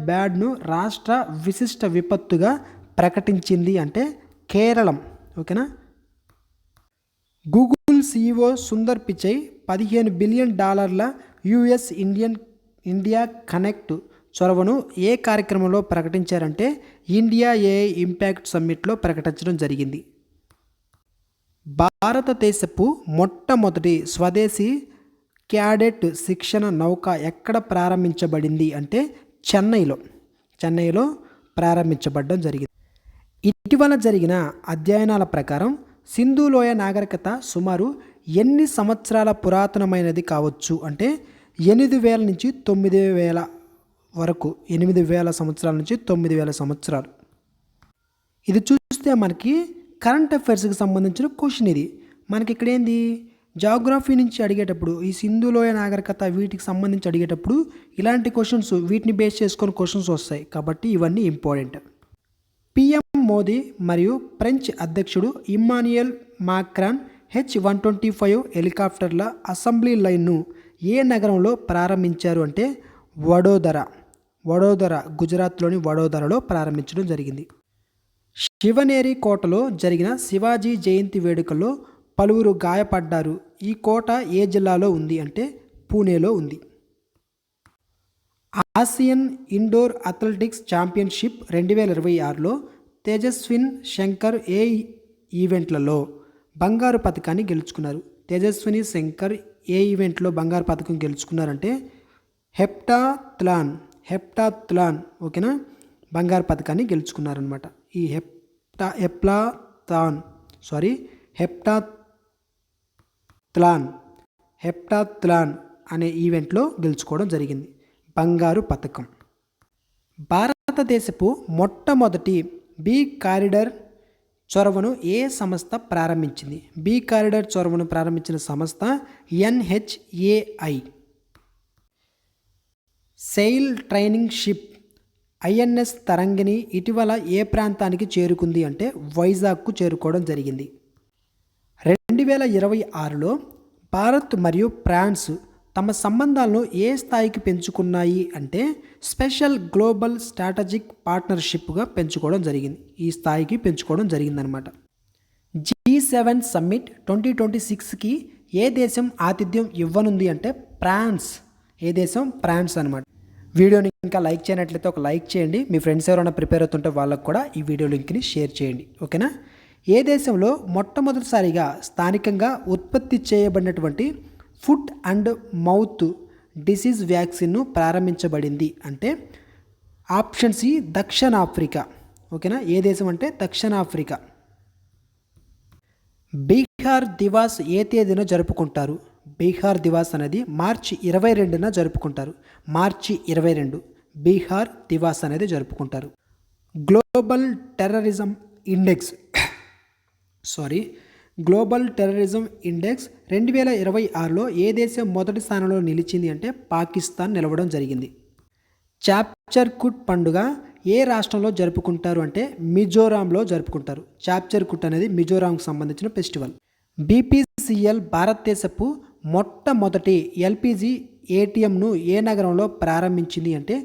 బ్యాడ్ను రాష్ట్ర విశిష్ట విపత్తుగా ప్రకటించింది అంటే కేరళం. ఓకేనా. Google CEO Sundar Pichai $15 billion US India connect చొరవను ఏ కార్యక్రమంలో ప్రకటించారంటే ఇండియా ఏఐ ఇంపాక్ట్ సమ్మిట్లో ప్రకటించడం జరిగింది. భారతదేశపు మొట్టమొదటి స్వదేశీ క్యాడెట్ శిక్షణ నౌక ఎక్కడ ప్రారంభించబడింది అంటే చెన్నైలో ప్రారంభించబడడం జరిగింది. ఇటీవల జరిగిన అధ్యయనాల ప్రకారం సింధు లోయ నాగరికత సుమారు ఎన్ని సంవత్సరాల పురాతనమైనది కావచ్చు అంటే 8,000 నుంచి 9,000 వరకు. 8,000 సంవత్సరాల నుంచి 9,000 సంవత్సరాలు. ఇది చూస్తే మనకి కరెంట్ అఫైర్స్కి సంబంధించిన క్వశ్చన్. ఇది మనకి ఇక్కడ ఏంది, జాగ్రఫీ నుంచి అడిగేటప్పుడు ఈ సింధు లోయ నాగరికత వీటికి సంబంధించి అడిగేటప్పుడు ఇలాంటి క్వశ్చన్స్, వీటిని బేస్ చేసుకొని క్వశ్చన్స్ వస్తాయి. కాబట్టి ఇవన్నీ ఇంపార్టెంట్. పిఎం మోదీ మరియు ఫ్రెంచ్ అధ్యక్షుడు ఇమ్మాన్యుయల్ మాక్రాన్ H-125 హెలికాప్టర్ల అసెంబ్లీ లైన్ను ఏ నగరంలో ప్రారంభించారు అంటే వడోదర, గుజరాత్లోని వడోదరలో ప్రారంభించడం జరిగింది. శివనేరి కోటలో జరిగిన శివాజీ జయంతి వేడుకల్లో పలువురు గాయపడ్డారు. ఈ కోట ఏ జిల్లాలో ఉంది అంటే పూణేలో ఉంది. ఆసియన్ ఇండోర్ అథ్లెటిక్స్ ఛాంపియన్షిప్ 2026లో తేజస్విన్ శంకర్ ఏ ఈవెంట్లలో బంగారు పథకాన్ని గెలుచుకున్నారు. తేజస్విని శంకర్ ఏ ఈవెంట్లో బంగారు పథకం గెలుచుకున్నారంటే హెప్టాథ్లాన్. ఓకేనా. బంగారు పథకాన్ని గెలుచుకున్నారనమాట. ఈ హెప్టాథ్లాన్ అనే ఈవెంట్లో గెలుచుకోవడం జరిగింది బంగారు పథకం. భారతదేశపు మొట్టమొదటి బి కారిడార్ చొరవను ఏ సంస్థ ప్రారంభించింది? బి కారిడార్ చొరవను ప్రారంభించిన సంస్థ NHAI. SAIL training ship INS తరంగిణి ఇటీవల ఏ ప్రాంతానికి చేరుకుంది అంటే వైజాగ్కు చేరుకోవడం జరిగింది. 2026లో భారత్ మరియు ఫ్రాన్స్ తమ సంబంధాలను ఏ స్థాయికి పెంచుకున్నాయి అంటే స్పెషల్ గ్లోబల్ స్ట్రాటజిక్ పార్ట్నర్షిప్గా పెంచుకోవడం జరిగింది. ఈ స్థాయికి పెంచుకోవడం జరిగిందనమాట. G7 సమ్మిట్ 2026కి ఏ దేశం ఆతిథ్యం ఇవ్వనుంది అంటే ఫ్రాన్స్. ఏ దేశం? ఫ్రాన్స్ అనమాట. వీడియోని ఇంకా లైక్ చేయనట్లయితే ఒక లైక్ చేయండి. మీ ఫ్రెండ్స్ ఎవరైనా ప్రిపేర్ అవుతుంటే వాళ్ళకు కూడా ఈ వీడియో లింక్ని షేర్ చేయండి. ఓకేనా. ఏ దేశంలో మొట్టమొదటిసారిగా స్థానికంగా ఉత్పత్తి చేయబడినటువంటి ఫుట్ అండ్ మౌత్ డిసీజ్ వ్యాక్సిన్ను ప్రారంభించబడింది అంటే ఆప్షన్ సి దక్షిణాఫ్రికా. ఓకేనా. ఏ దేశం అంటే దక్షిణాఫ్రికా. బీహార్ దివాస్ ఏ తేదీన జరుపుకుంటారు? బీహార్ దివాస్ అనేది మార్చి 22న జరుపుకుంటారు. మార్చి 22 బీహార్ దివాస్ అనేది జరుపుకుంటారు. గ్లోబల్ టెర్రరిజం ఇండెక్స్ 2026లో ఏ దేశం మొదటి స్థానంలో నిలిచింది అంటే పాకిస్తాన్ నిలవడం జరిగింది. చాప్చర్కుట్ పండుగ ఏ రాష్ట్రంలో జరుపుకుంటారు అంటే మిజోరాంలో జరుపుకుంటారు. చాప్చర్కుట్ అనేది మిజోరాంకు సంబంధించిన ఫెస్టివల్. BPCL భారతదేశపు మొట్టమొదటి ఎల్పిజి ఏటీఎంను ఏ నగరంలో ప్రారంభించింది అంటే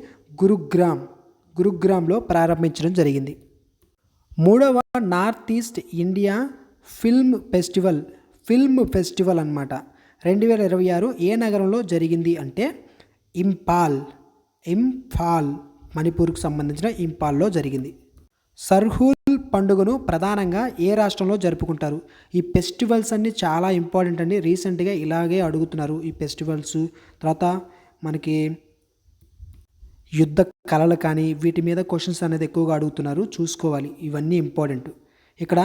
గురుగ్రామ్లో ప్రారంభించడం జరిగింది. మూడవ north east India film festival అన్నమాట 2026 ఏ నగరంలో జరిగింది అంటే ఇంపాల్ మణిపూర్కు సంబంధించిన ఇంపాల్లో జరిగింది. సర్హుల్ పండుగను ప్రధానంగా ఏ రాష్ట్రంలో జరుపుకుంటారు? ఈ ఫెస్టివల్స్ అన్నీ చాలా ఇంపార్టెంట్ అండి. రీసెంట్గా ఇలాగే అడుగుతున్నారు ఈ ఫెస్టివల్స్. తర్వాత మనకి యుద్ధ కళలు కానీ వీటి మీద క్వశ్చన్స్ అనేది ఎక్కువగా అడుగుతున్నారు, చూసుకోవాలి. ఇవన్నీ ఇంపార్టెంట్. ఇక్కడ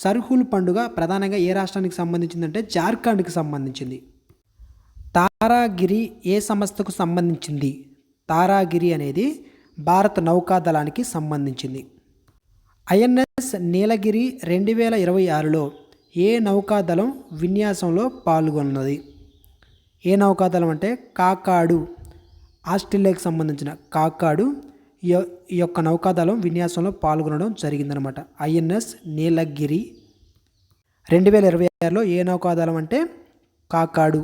సర్హుల్ పండుగ ప్రధానంగా ఏ రాష్ట్రానికి సంబంధించిందంటే జార్ఖండ్కి సంబంధించింది. తారాగిరి ఏ సంస్థకు సంబంధించింది? తారాగిరి అనేది భారత నౌకాదళానికి సంబంధించింది. ఐఎన్ఎస్ నీలగిరి 2026లో ఏ నౌకాదళం విన్యాసంలో పాల్గొన్నది? ఏ నౌకాదళం అంటే కాకాడు, ఆస్ట్రేలియాకి సంబంధించిన కాకాడు ఈ యొక్క నౌకాదళం విన్యాసంలో పాల్గొనడం జరిగిందనమాట. ఐఎన్ఎస్ నీలగిరి 2026లో ఏ నౌకాదళం అంటే కాకాడు.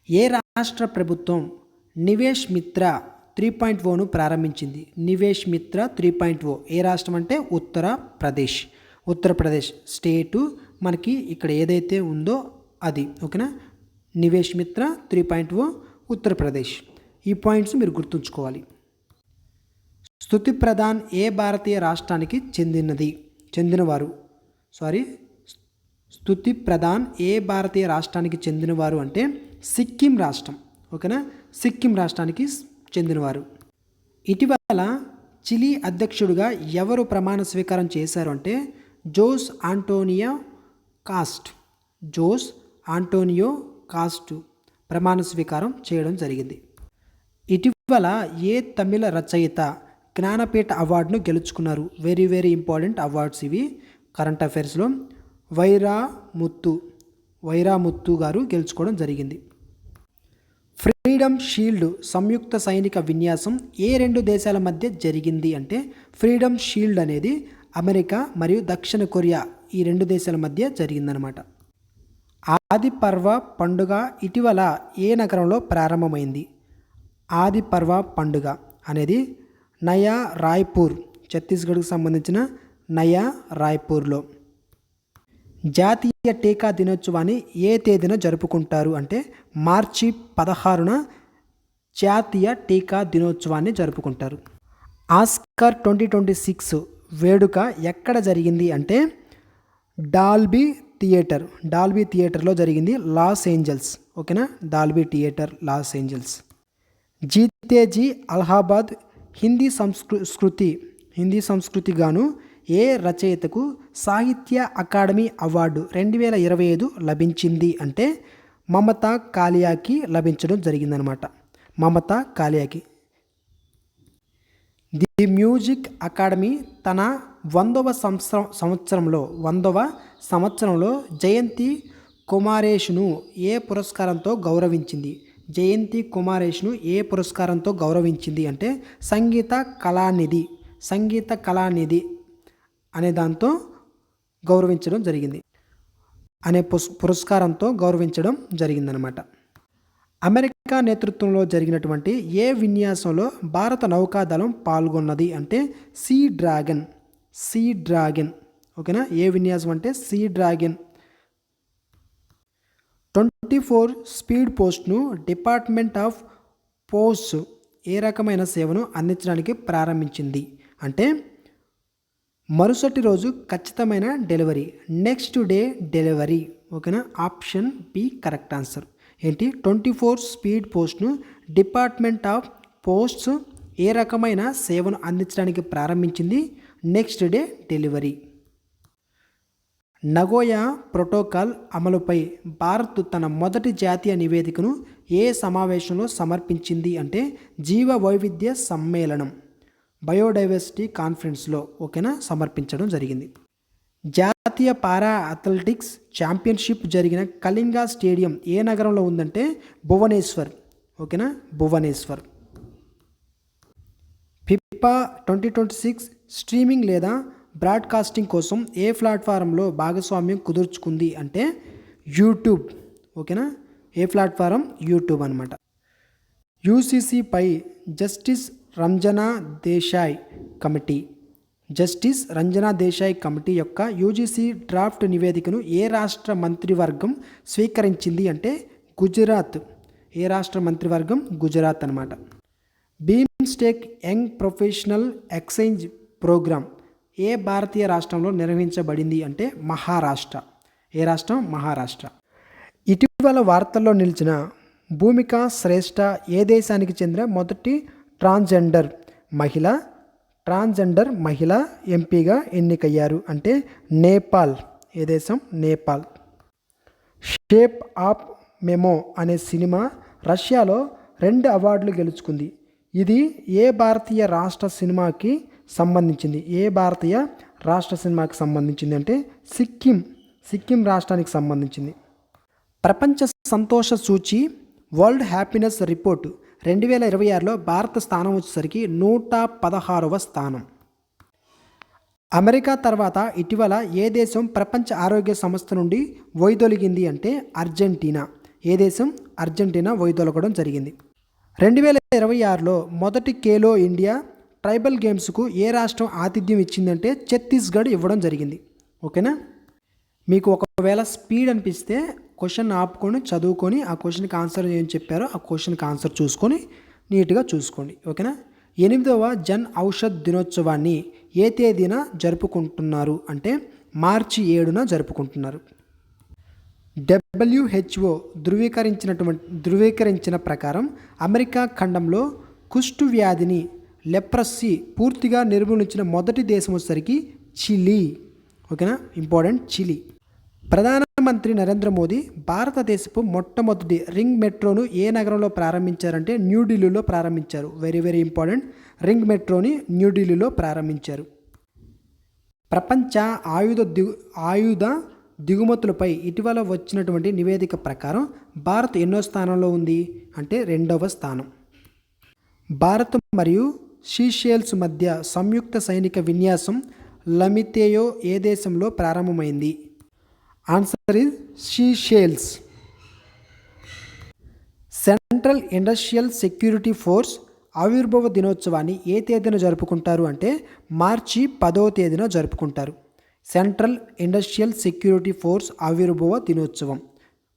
ఏ రాష్ట్ర ప్రభుత్వం నివేష్ మిత్ర 3.0ను ప్రారంభించింది? నివేష్ మిత్ర 3.0 ఏ రాష్ట్రం అంటే ఉత్తరప్రదేశ్ స్టేటు మనకి ఇక్కడ ఏదైతే ఉందో అది. ఓకేనా? నివేష్ మిత్ర 3.0 ఉత్తరప్రదేశ్. ఈ పాయింట్స్ మీరు గుర్తుంచుకోవాలి. స్తుతి ప్రధాన్ ఏ భారతీయ రాష్ట్రానికి చెందినవారు? స్తుతి ప్రధాన్ ఏ భారతీయ రాష్ట్రానికి చెందినవారు అంటే సిక్కిం రాష్ట్రం. ఓకేనా? సిక్కిం రాష్ట్రానికి చెందినవారు. ఇటీవల చిలీ అధ్యక్షుడిగా ఎవరు ప్రమాణ స్వీకారం చేశారు అంటే జోస్ ఆంటోనియో కాస్ట్ ప్రమాణ స్వీకారం చేయడం జరిగింది. ఇటీవల ఏ తమిళ రచయిత జ్ఞానపీఠ అవార్డును గెలుచుకున్నారు? వెరీ వెరీ ఇంపార్టెంట్ అవార్డ్స్ ఇవి కరెంట్ అఫైర్స్లో. వైరాముత్తు గారు గెలుచుకోవడం జరిగింది. ఫ్రీడమ్ షీల్డ్ సంయుక్త సైనిక విన్యాసం ఏ రెండు దేశాల మధ్య జరిగింది అంటే ఫ్రీడమ్ షీల్డ్ అనేది అమెరికా మరియు దక్షిణ కొరియా ఈ రెండు దేశాల మధ్య జరిగిందనమాట. ఆది పర్వ పండుగ ఇటీవల ఏ నగరంలో ప్రారంభమైంది? ఆది పర్వ పండుగ అనేది నయా రాయ్పూర్, ఛత్తీస్గఢ్కు సంబంధించిన నయా రాయ్పూర్లో. జాతీయ టీకా దినోత్సవాన్ని ఏ తేదీన జరుపుకుంటారు అంటే మార్చి 16న జాతీయ టీకా దినోత్సవాన్ని జరుపుకుంటారు. ఆస్కార్ 2026 వేడుక ఎక్కడ జరిగింది అంటే డాల్బీ థియేటర్లో జరిగింది, లాస్ ఏంజల్స్. ఓకేనా? Dolby theatre, Los Angeles. జీతేజీ అలహాబాద్ హిందీ సంస్కృతి గాను ఏ రచయితకు సాహిత్య అకాడమీ అవార్డు 2025 లభించింది అంటే మమతా కాలియాకి లభించడం జరిగిందనమాట. మమతా కాలియాకి. ది మ్యూజిక్ అకాడమీ తన 100వ సంవత్సరంలో జయంతి కుమారేష్ను ఏ పురస్కారంతో గౌరవించింది? జయంతి కుమారేష్ను ఏ పురస్కారంతో గౌరవించింది అంటే సంగీత కళానిధి అనే దాంతో గౌరవించడం జరిగింది, పురస్కారంతో గౌరవించడం జరిగిందనమాట. అమెరికా నేతృత్వంలో జరిగినటువంటి ఏ విన్యాసంలో భారత నౌకాదళం పాల్గొన్నది అంటే సీ డ్రాగన్. ఓకేనా? ఏ విన్యాసం అంటే సీ డ్రాగన్. 24 స్పీడ్ పోస్ట్ను డిపార్ట్మెంట్ ఆఫ్ పోస్ట్ ఏ రకమైన సేవను అందించడానికి ప్రారంభించింది అంటే మరుసటి రోజు ఖచ్చితమైన డెలివరీ, నెక్స్ట్ డే డెలివరీ. ఓకేనా? Option B correct answer. ఏంటి? 24 స్పీడ్ పోస్ట్ను డిపార్ట్మెంట్ ఆఫ్ పోస్ట్స్ ఏ రకమైన సేవను అందించడానికి ప్రారంభించింది? Next day delivery. Nagoya protocol అమలుపై భారత్ తన మొదటి జాతీయ నివేదికను ఏ సమావేశంలో సమర్పించింది అంటే జీవ వైవిధ్య సమ్మేళనం, బయోడైవర్సిటీ కాన్ఫరెన్స్లో. ఓకేనా? సమర్పించడం జరిగింది. జాతీయ పారా అథ్లెటిక్స్ ఛాంపియన్షిప్ జరిగిన కళింగ స్టేడియం ఏ నగరంలో ఉందంటే భువనేశ్వర్. ఓకేనా? భువనేశ్వర్. ఫిఫా 2026 స్ట్రీమింగ్ లేదా బ్రాడ్కాస్టింగ్ కోసం ఏ ప్లాట్ఫారంలో భాగస్వామ్యం కుదుర్చుకుంది అంటే యూట్యూబ్. ఓకేనా. ఏ ప్లాట్ఫారం? యూట్యూబ్ అనమాట. యూసీసీపై justice Ranjana Desai committee committee యొక్క యూజీసీ డ్రాఫ్ట్ నివేదికను ఏ రాష్ట్ర మంత్రివర్గం స్వీకరించింది అంటే గుజరాత్. ఏ రాష్ట్ర మంత్రివర్గం? గుజరాత్ అనమాట. BIMSTEC young professional exchange programme ఏ భారతీయ రాష్ట్రంలో నిర్వహించబడింది అంటే మహారాష్ట్ర. ఏ రాష్ట్రం? మహారాష్ట్ర. ఇటీవల వార్తల్లో నిలిచిన భూమిక శ్రేష్ఠ ఏ దేశానికి చెందిన మొదటి ట్రాన్స్జెండర్ మహిళ ఎంపీగా ఎన్నికయ్యారు అంటే నేపాల్. ఏ దేశం? నేపాల్. షేప్ ఆఫ్ మెమో అనే సినిమా రష్యాలో 2 అవార్డులు గెలుచుకుంది. ఇది ఏ భారతీయ రాష్ట్ర సినిమాకి సంబంధించింది అంటే సిక్కిం రాష్ట్రానికి సంబంధించింది. ప్రపంచ సంతోష సూచి వరల్డ్ హ్యాపీనెస్ రిపోర్ట్ 2026లో భారత స్థానం వచ్చేసరికి 116వ స్థానం. అమెరికా తర్వాత ఇటీవల ఏ దేశం ప్రపంచ ఆరోగ్య సంస్థ నుండి వైదొలిగింది అంటే అర్జెంటీనా. ఏ దేశం? అర్జెంటీనా వైదొలగడం జరిగింది. 2026లో మొదటి ఖేలో ఇండియా ట్రైబల్ గేమ్స్కు ఏ రాష్ట్రం ఆతిథ్యం ఇచ్చిందంటే ఛత్తీస్గఢ్ ఇవ్వడం జరిగింది. ఓకేనా. మీకు ఒకవేళ స్పీడ్ అనిపిస్తే క్వశ్చన్ ఆపుకొని చదువుకొని ఆ క్వశ్చన్కి ఆన్సర్ ఏం చెప్పారో ఆ క్వశ్చన్కి ఆన్సర్ చూసుకొని నీట్గా చూసుకోండి. ఓకేనా. 8వ జన్ ఔషధ్ దినోత్సవాన్ని ఏ తేదీన జరుపుకుంటున్నారు అంటే మార్చి 7న జరుపుకుంటున్నారు. WHO ధృవీకరించిన ప్రకారం అమెరికా ఖండంలో కుష్టు వ్యాధిని లెప్రసీ పూర్తిగా నిర్మూలించిన మొదటి దేశం వచ్చేసరికి చిలీ. ఓకేనా. Important, Chile. ప్రధానమంత్రి నరేంద్ర మోదీ భారతదేశపు మొట్టమొదటి రింగ్ మెట్రోను ఏ నగరంలో ప్రారంభించారంటే న్యూఢిల్లీలో ప్రారంభించారు. Very very important. రింగ్ మెట్రోని న్యూఢిల్లీలో ప్రారంభించారు. ప్రపంచ ఆయుధ దిగుమతులపై ఇటీవల వచ్చినటువంటి నివేదిక ప్రకారం భారత్ ఎన్నో స్థానంలో ఉంది అంటే 2వ స్థానం. భారత్ మరియు సీషెల్స్ మధ్య సంయుక్త సైనిక విన్యాసం లమితేయో ఏ దేశంలో ప్రారంభమైంది? Answer is Seychelles. Central industrial security force ఆవిర్భావ దినోత్సవాన్ని ఏ తేదీన జరుపుకుంటారు అంటే మార్చి 10వ తేదీన జరుపుకుంటారు. సెంట్రల్ ఇండస్ట్రియల్ సెక్యూరిటీ ఫోర్స్ ఆవిర్భావ దినోత్సవం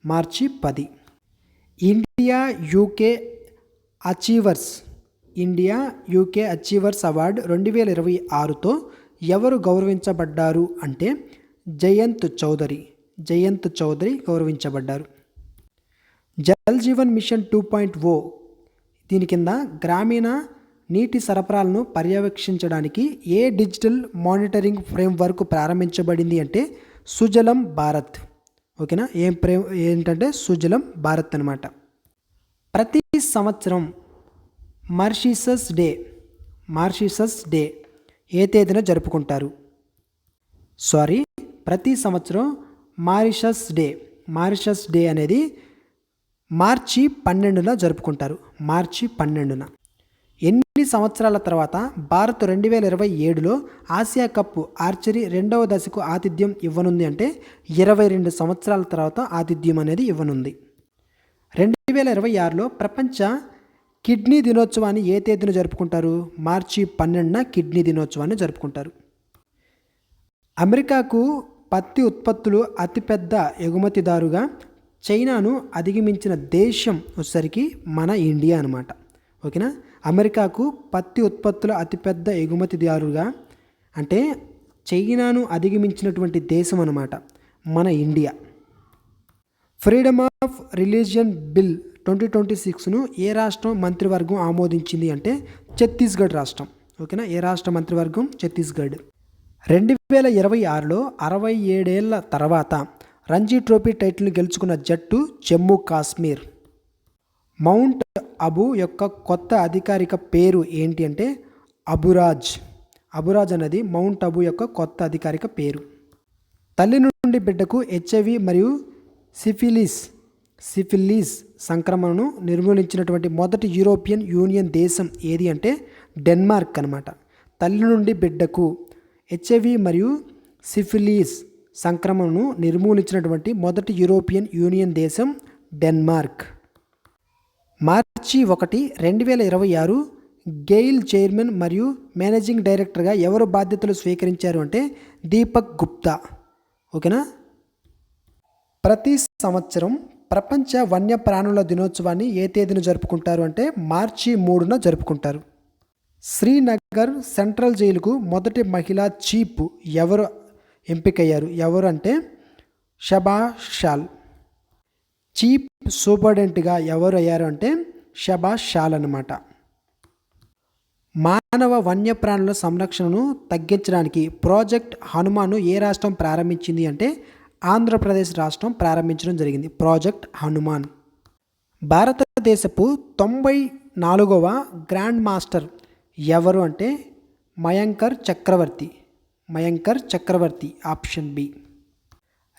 మార్చి 10. ఇండియా యూకే అచీవర్స్ అవార్డు 2026తో ఎవరు గౌరవించబడ్డారు అంటే జయంత్ చౌదరి గౌరవించబడ్డారు. జల్ జీవన్ మిషన్ 2.0 దీని కింద గ్రామీణ నీటి సరఫరాలను పర్యవేక్షించడానికి ఏ డిజిటల్ మానిటరింగ్ ఫ్రేమ్వర్క్ ప్రారంభించబడింది అంటే సుజలం భారత్. ఓకేనా. ఏంటంటే సుజలం భారత్ అనమాట. ప్రతి సంవత్సరం మారిషస్ డే ఏ తేదీన జరుపుకుంటారు? ప్రతి సంవత్సరం మారిషస్ డే అనేది మార్చి 12న జరుపుకుంటారు. మార్చి 12న. ఎన్ని సంవత్సరాల తర్వాత భారత్ 2027లో ఆసియా కప్ ఆర్చరీ 2వ దశకు ఆతిథ్యం ఇవ్వనుంది అంటే 22 సంవత్సరాల తర్వాత ఆతిథ్యం అనేది ఇవ్వనుంది. 2026లో ప్రపంచ కిడ్నీ దినోత్సవాన్ని ఏ తేదీన జరుపుకుంటారు? మార్చి 12న కిడ్నీ దినోత్సవాన్ని జరుపుకుంటారు. అమెరికాకు పత్తి ఉత్పత్తులు అతిపెద్ద ఎగుమతిదారుగా చైనాను అధిగమించిన దేశం వచ్చేసరికి మన ఇండియా అనమాట. ఓకేనా. అమెరికాకు పత్తి ఉత్పత్తుల అతిపెద్ద ఎగుమతిదారుగా అంటే చైనాను అధిగమించినటువంటి దేశం అనమాట మన India. Freedom of religion bill 2026ను ఏ రాష్ట్రం మంత్రివర్గం ఆమోదించింది అంటే ఛత్తీస్గఢ్ రాష్ట్రం. ఓకేనా. ఏ రాష్ట్ర మంత్రివర్గం? ఛత్తీస్గఢ్. 2026లో 67 ఏళ్ల తర్వాత రంజీ ట్రోఫీ టైటిల్ని గెలుచుకున్న జట్టు జమ్మూ కాశ్మీర్. మౌంట్ అబు యొక్క కొత్త అధికారిక పేరు ఏంటి అంటే అబురాజ్ అనేది మౌంట్ అబు యొక్క కొత్త అధికారిక పేరు. తల్లి నుండి బిడ్డకు HIV మరియు సిఫిలిస్ సంక్రమణను నిర్మూలించినటువంటి మొదటి యూరోపియన్ యూనియన్ దేశం ఏది అంటే డెన్మార్క్ అనమాట. తల్లి నుండి బిడ్డకు HIV మరియు సిఫిలిస్ సంక్రమణను నిర్మూలించినటువంటి మొదటి యూరోపియన్ యూనియన్ దేశం డెన్మార్క్. మార్చి 1, 2026 గెయిల్ చైర్మన్ మరియు మేనేజింగ్ డైరెక్టర్గా ఎవరు బాధ్యతలు స్వీకరించారు అంటే దీపక్ గుప్తా. ఓకేనా. ప్రతి సంవత్సరం ప్రపంచ వన్యప్రాణుల దినోత్సవాన్ని ఏ తేదీన జరుపుకుంటారు అంటే మార్చి 3న జరుపుకుంటారు. శ్రీనగర్ సెంట్రల్ జైలుకు మొదటి మహిళా చీఫ్ ఎవరు ఎంపికయ్యారు? ఎవరు అంటే షబా షాల్. చీఫ్ సూపరింటెండెంట్గా ఎవరు అయ్యారు అంటే షబా షాల్ అన్నమాట. మానవ వన్యప్రాణుల సంరక్షణను తగ్గించడానికి ప్రాజెక్ట్ హనుమాన్ను ఏ రాష్ట్రం ప్రారంభించింది అంటే ఆంధ్రప్రదేశ్ రాష్ట్రం ప్రారంభించడం జరిగింది. ప్రాజెక్ట్ హనుమాన్. భారతదేశపు 94వ గ్రాండ్ మాస్టర్ ఎవరు అంటే మయాంకర్ చక్రవర్తి. మయాంకర్ చక్రవర్తి ఆప్షన్ బి.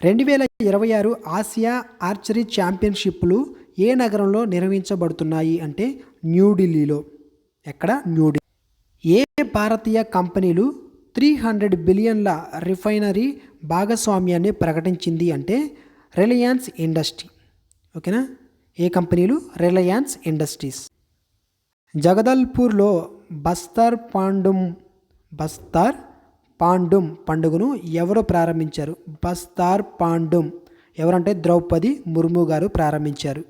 2026 ఆసియా ఆర్చరీ ఛాంపియన్షిప్లు ఏ నగరంలో నిర్వహించబడుతున్నాయి అంటే న్యూఢిల్లీలో. ఎక్కడ? న్యూఢిల్లీ. ఏ భారతీయ కంపెనీలు 300 బిలియన్ల రిఫైనరీ భాగస్వామ్యాన్ని ప్రకటించింది అంటే రిలయన్స్ ఇండస్ట్రీ. ఓకేనా. ఏ కంపెనీలు? Reliance industries. జగదల్పూర్లో బస్తార్ పాండుమ్ పండుగను ఎవరు ప్రారంభించారు? బస్తార్ పాండుమ్ ఎవరంటే ద్రౌపది ముర్ము గారు ప్రారంభించారు.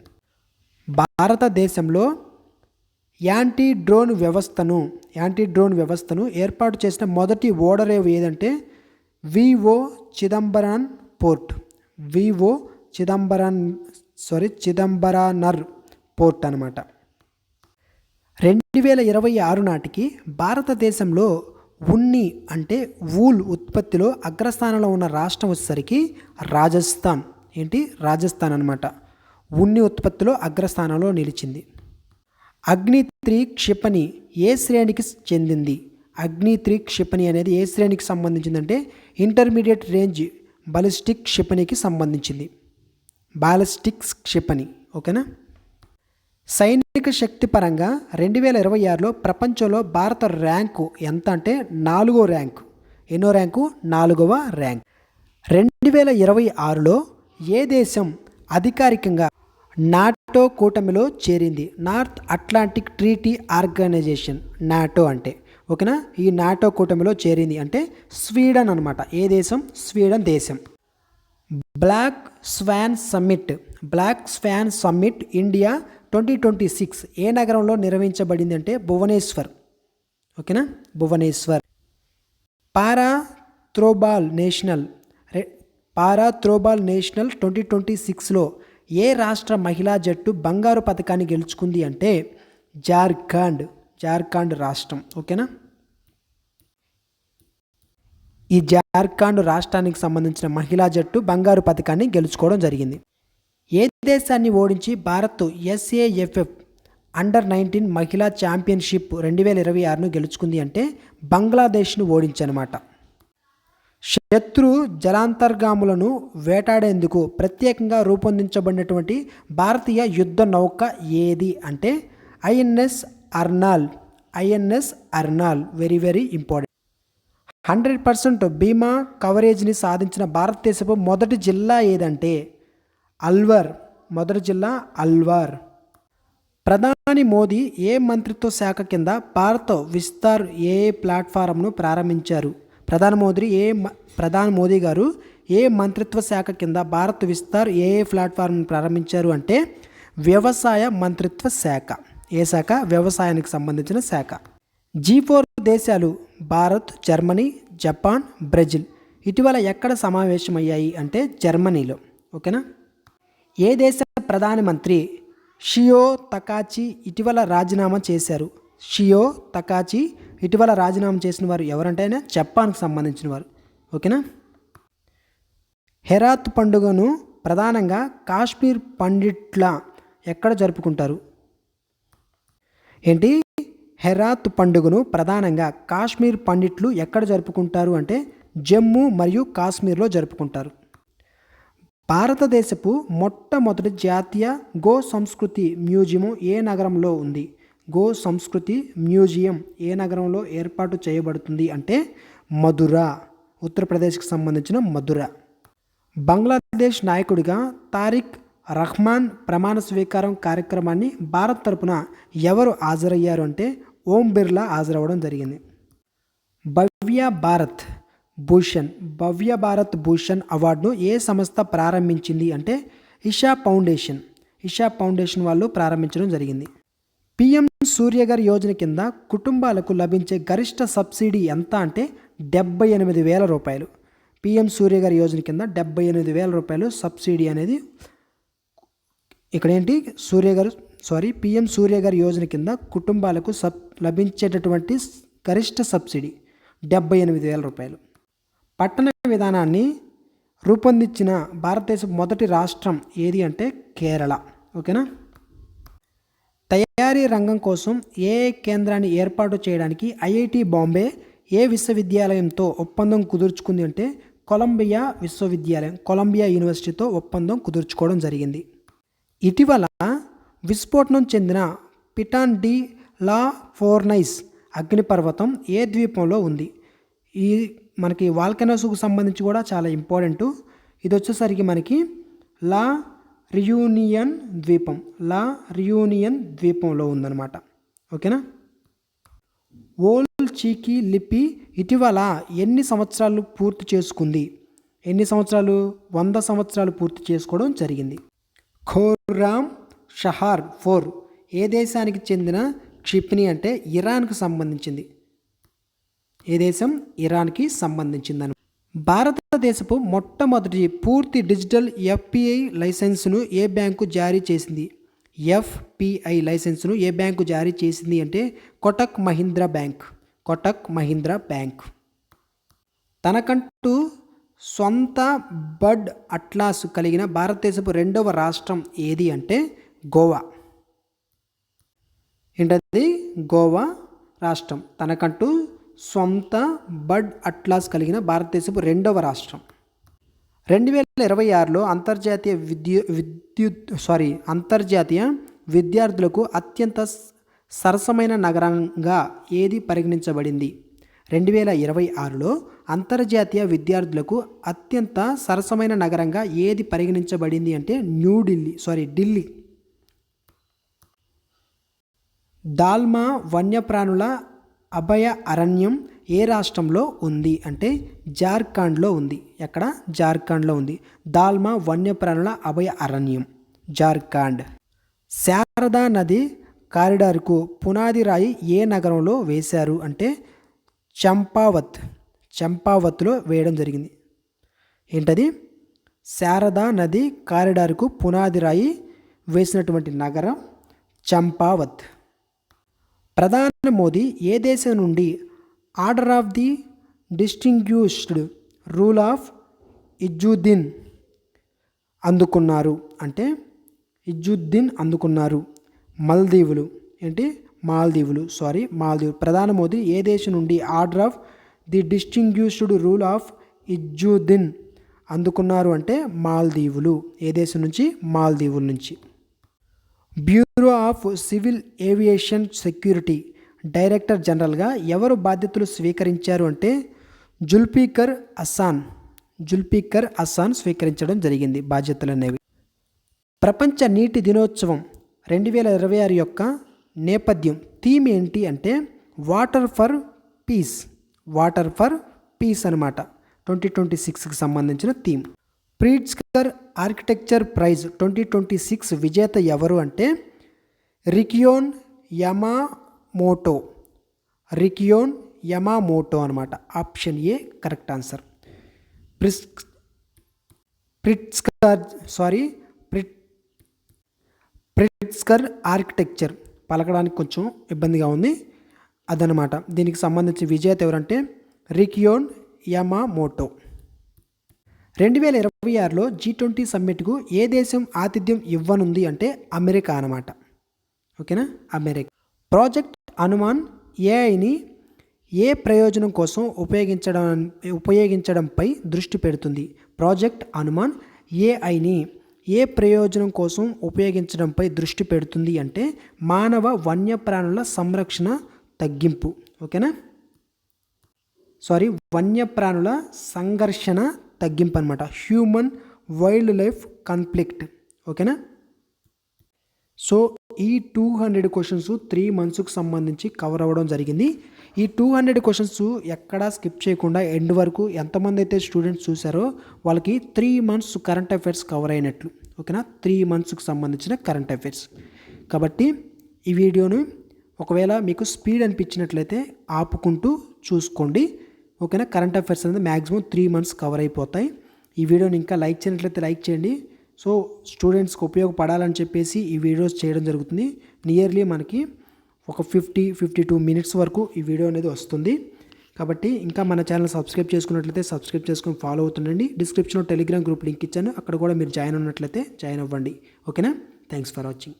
భారతదేశంలో యాంటీ డ్రోన్ వ్యవస్థను ఏర్పాటు చేసిన మొదటి ఓడరేవు ఏదంటే విఓ చిదంబరం పోర్ట్. చిదంబరానర్ పోర్ట్ అనమాట. 2026 నాటికి భారతదేశంలో ఉన్ని అంటే వూల్ ఉత్పత్తిలో అగ్రస్థానంలో ఉన్న రాష్ట్రం వచ్చేసరికి రాజస్థాన్. రాజస్థాన్ అనమాట. ఉన్ని ఉత్పత్తిలో అగ్రస్థానంలో నిలిచింది. అగ్ని-3 క్షిపణి ఏ శ్రేణికి చెందింది? అగ్ని-3 క్షిపణి అనేది ఏ శ్రేణికి సంబంధించిందంటే ఇంటర్మీడియట్ రేంజ్ బాలిస్టిక్ క్షిపణికి సంబంధించింది. బాలిస్టిక్స్ క్షిపణి. ఓకేనా. సైనిక శక్తి పరంగా 2026లో ప్రపంచంలో భారత ర్యాంకు ఎంత అంటే 4వ ర్యాంకు. ఎన్నో ర్యాంకు? 4వ ర్యాంక్. 2026లో ఏ దేశం అధికారికంగా నాటో కూటమిలో చేరింది? North Atlantic Treaty Organisation. NATO అంటే. ఓకేనా. ఈ నాటో కూటమిలో చేరింది అంటే స్వీడన్ అనమాట. ఏ దేశం? స్వీడన్ దేశం. బ్లాక్ స్వాన్ సమ్మిట్ ఇండియా 2026 ఏ నగరంలో నిర్వహించబడింది అంటే భువనేశ్వర్. ఓకేనా. భువనేశ్వర్. పారా త్రోబాల్ నేషనల్ 2026లో ఏ రాష్ట్ర మహిళా జట్టు బంగారు పథకాన్ని గెలుచుకుంది అంటే జార్ఖండ్ రాష్ట్రం. ఓకేనా. ఈ జార్ఖండ్ రాష్ట్రానికి సంబంధించిన మహిళా జట్టు బంగారు పథకాన్ని గెలుచుకోవడం జరిగింది. ఏ దేశాన్ని ఓడించి భారత్ SAFF అండర్-19 మహిళా ఛాంపియన్షిప్ 2026ను గెలుచుకుంది అంటే బంగ్లాదేశ్ను ఓడించనమాట. శత్రు జలాంతర్గాములను వేటాడేందుకు ప్రత్యేకంగా రూపొందించబడినటువంటి భారతీయ యుద్ధ నౌక ఏది అంటే INS Arnala. Very very important. 100% బీమా కవరేజ్ని సాధించిన భారతదేశపు మొదటి జిల్లా ఏదంటే అల్వార్. ప్రధాని మోదీ ఏ మంత్రిత్వ శాఖ కింద భారత్ విస్తార్ ఏ ప్లాట్ఫారంను ప్రారంభించారు? ప్రధాని మోదీ గారు ఏ మంత్రిత్వ శాఖ కింద భారత్ విస్తార్ ఏ ప్లాట్ఫామ్ను ప్రారంభించారు అంటే వ్యవసాయ మంత్రిత్వ శాఖ. ఏ శాఖ? వ్యవసాయానికి సంబంధించిన శాఖ. G4 దేశాలు భారత్, జర్మనీ, జపాన్, బ్రెజిల్ ఇటీవల ఎక్కడ సమావేశమయ్యాయి అంటే జర్మనీలో. ఓకేనా. ఏ దేశ ప్రధానమంత్రి షియో తకాచి ఇటీవల రాజీనామా చేశారు? ఇటీవల రాజీనామా చేసిన వారు ఎవరంటే జపాన్కు సంబంధించిన వారు. ఓకేనా. హెరాత్ పండుగను ప్రధానంగా కాశ్మీర్ పండిట్ల ఎక్కడ జరుపుకుంటారు? హెరాత్ పండుగను ప్రధానంగా కాశ్మీర్ పండిట్లు ఎక్కడ జరుపుకుంటారు అంటే జమ్మూ మరియు కాశ్మీర్లో జరుపుకుంటారు. భారతదేశపు మొట్టమొదటి జాతీయ గో సంస్కృతి మ్యూజియం ఏ నగరంలో ఉంది? గో సంస్కృతి మ్యూజియం ఏ నగరంలో ఏర్పాటు చేయబడుతుంది అంటే మధుర. ఉత్తరప్రదేశ్కి సంబంధించిన మధుర. బంగ్లాదేశ్ నాయకుడిగా తారిక్ రహ్మాన్ ప్రమాణ స్వీకారం కార్యక్రమాన్ని భారత్ తరపున ఎవరు హాజరయ్యారు అంటే ఓం బిర్లా హాజరవ్వడం జరిగింది. భవ్య భారత్ భూషణ్ అవార్డును ఏ సంస్థ ప్రారంభించింది అంటే ఇషా ఫౌండేషన్ వాళ్ళు ప్రారంభించడం జరిగింది. పిఎం సూర్యఘర్ యోజన కింద కుటుంబాలకు లభించే గరిష్ట సబ్సిడీ ఎంత అంటే 78,000 రూపాయలు. పిఎం సూర్యఘర్ యోజన కింద 78,000 రూపాయలు సబ్సిడీ అనేది ఇక్కడ ఏంటి పిఎం సూర్యఘర్ యోజన కింద కుటుంబాలకు లభించేటటువంటి గరిష్ట సబ్సిడీ 78,000 రూపాయలు. పట్టణ విధానాన్ని రూపొందించిన భారతదేశం మొదటి రాష్ట్రం ఏది అంటే కేరళ. ఓకేనా. తయారీ రంగం కోసం ఏ కేంద్రాన్ని ఏర్పాటు చేయడానికి ఐఐటి బాంబే ఏ విశ్వవిద్యాలయంతో ఒప్పందం కుదుర్చుకుంది అంటే కొలంబియా యూనివర్సిటీతో ఒప్పందం కుదుర్చుకోవడం జరిగింది. ఇటీవల విస్ఫోటనం చెందిన పిటాన్ డి లా ఫోర్నైస్ అగ్నిపర్వతం ఏ ద్వీపంలో ఉంది? ఈ మనకి వాల్కనోస్కు సంబంధించి కూడా చాలా ఇంపార్టెంట్. ఇది వచ్చేసరికి మనకి లా రియూనియన్ ద్వీపంలో ఉందన్నమాట. ఓకేనా. ఓల్ చీకీ లిపి ఇటీవల ఎన్ని సంవత్సరాలు పూర్తి చేసుకుంది? 100 సంవత్సరాలు పూర్తి చేసుకోవడం జరిగింది. ఖుర్రామ్ షహర్ 4 ఏ దేశానికి చెందిన క్షిపణి అంటే ఇరాన్కి సంబంధించింది. ఏ దేశం? ఇరాన్కి సంబంధించిందని. భారతదేశపు మొట్టమొదటి పూర్తి డిజిటల్ ఎఫ్పిఐ లైసెన్స్ను ఏ బ్యాంకు జారీ చేసింది? ఎఫ్పిఐ లైసెన్స్ను ఏ బ్యాంకు జారీ చేసింది అంటే కోటక్ మహీంద్రా బ్యాంక్. తనకంటూ సొంత బర్డ్ అట్లాస్ కలిగిన భారతదేశపు రెండవ రాష్ట్రం ఏది అంటే గోవా. ఏంటది? గోవా రాష్ట్రం తనకంటూ సొంత బర్డ్ అట్లాస్ కలిగిన భారతదేశపు రెండవ రాష్ట్రం. 2026లో అంతర్జాతీయ విద్యార్థులకు అత్యంత సరసమైన నగరంగా ఏది పరిగణించబడింది? 2026లో అంతర్జాతీయ విద్యార్థులకు అత్యంత సరసమైన నగరంగా ఏది పరిగణించబడింది అంటే ఢిల్లీ. దాల్మా వన్యప్రాణుల అభయ అరణ్యం ఏ రాష్ట్రంలో ఉంది అంటే జార్ఖండ్లో ఉంది. ఎక్కడ? జార్ఖండ్లో ఉంది. దాల్మా వన్యప్రాణుల అభయ అరణ్యం జార్ఖండ్. శారదా నది కారిడార్కు పునాది రాయి ఏ నగరంలో వేశారు అంటే చంపావత్లో వేయడం జరిగింది. ఏంటది? శారదా నది కారిడార్కు పునాది రాయి వేసినటువంటి నగరం చంపావత్. ప్రధాని మోదీ ఏ దేశం నుండి order of the distinguished rule of Izzuddeen అందుకున్నారు అంటే మాల్దీవులు. మాల్దీవులు. ప్రధాని మోదీ ఏ దేశం నుండి order of the distinguished rule of Izzuddeen అందుకున్నారు అంటే మాల్దీవులు. ఏ దేశం నుంచి? మాల్దీవుల నుంచి. Bureau of civil aviation security director జనరల్గా ఎవరు బాధ్యతలు స్వీకరించారు అంటే జుల్ఫికర్ హసన్ స్వీకరించడం జరిగింది బాధ్యతలు అనేవి. ప్రపంచ నీటి దినోత్సవం 2026 యొక్క నేపథ్యం థీమ్ ఏంటి అంటే వాటర్ ఫర్ పీస్ అనమాట. 2026కి సంబంధించిన థీమ్. ప్రిట్జ్కర్ ఆర్కిటెక్చర్ ప్రైజ్ 2026 విజేత ఎవరు అంటే రికియోన్ యమామోటో అనమాట. Option A correct answer. Pritzker architecture పలకడానికి కొంచెం ఇబ్బందిగా ఉంది అదనమాట. దీనికి సంబంధించి విజేత ఎవరంటే రికియోన్ యమామోటో. 2026లో G20 సమ్మిట్కు ఏ దేశం ఆతిథ్యం ఇవ్వనుంది అంటే అమెరికా అనమాట. ఓకేనా. అమెరికా. ప్రాజెక్ట్ హనుమాన్ ఏఐని ఏ ప్రయోజనం కోసం ఉపయోగించడంపై దృష్టి పెడుతుంది? ప్రాజెక్ట్ హనుమాన్ ఏఐని ఏ ప్రయోజనం కోసం ఉపయోగించడంపై దృష్టి పెడుతుంది అంటే మానవ వన్యప్రాణుల సంరక్షణ తగ్గింపు. ఓకేనా. వన్యప్రాణుల సంఘర్షణ తగ్గింపు అనమాట, హ్యూమన్ వైల్డ్ లైఫ్ కాన్ఫ్లిక్ట్. ఓకేనా. సో ఈ 200 క్వశ్చన్స్ 3 మంత్స్కి సంబంధించి కవర్ అవ్వడం జరిగింది. ఈ 200 క్వశ్చన్స్ ఎక్కడా స్కిప్ చేయకుండా ఎండ్ వరకు ఎంతమంది అయితే స్టూడెంట్స్ చూసారో వాళ్ళకి 3 మంత్స్ కరెంట్ అఫైర్స్ కవర్ అయినట్లు. ఓకేనా, 3 మంత్స్కి సంబంధించిన కరెంట్ అఫైర్స్. కాబట్టి ఈ వీడియోను ఒకవేళ మీకు స్పీడ్ అనిపించినట్లయితే ఆపుకుంటూ చూసుకోండి. ఓకేనా, కరెంట్ అఫైర్స్ అనేది మ్యాక్సిమం 3 మంత్స్ కవర్ అయిపోతాయి. ఈ వీడియోని ఇంకా లైక్ చేయనట్లయితే లైక్ చేయండి. సో స్టూడెంట్స్కి ఉపయోగపడాలని చెప్పేసి ఈ వీడియోస్ చేయడం జరుగుతుంది. నియర్లీ మనకి ఒక 50-52 మినిట్స్ వరకు ఈ వీడియో అనేది వస్తుంది. కాబట్టి ఇంకా మన ఛానల్ సబ్స్క్రైబ్ చేసుకున్నట్లయితే సబ్స్క్రైబ్ చేసుకుని ఫాలో అవుతుండండి. డిస్క్రిప్షన్లో టెలిగ్రామ్ గ్రూప్ లింక్ ఇచ్చాను, అక్కడ కూడా మీరు జాయిన్ ఉన్నట్లయితే జాయిన్ అవ్వండి. ఓకేనా, థ్యాంక్స్ ఫర్ వాచింగ్.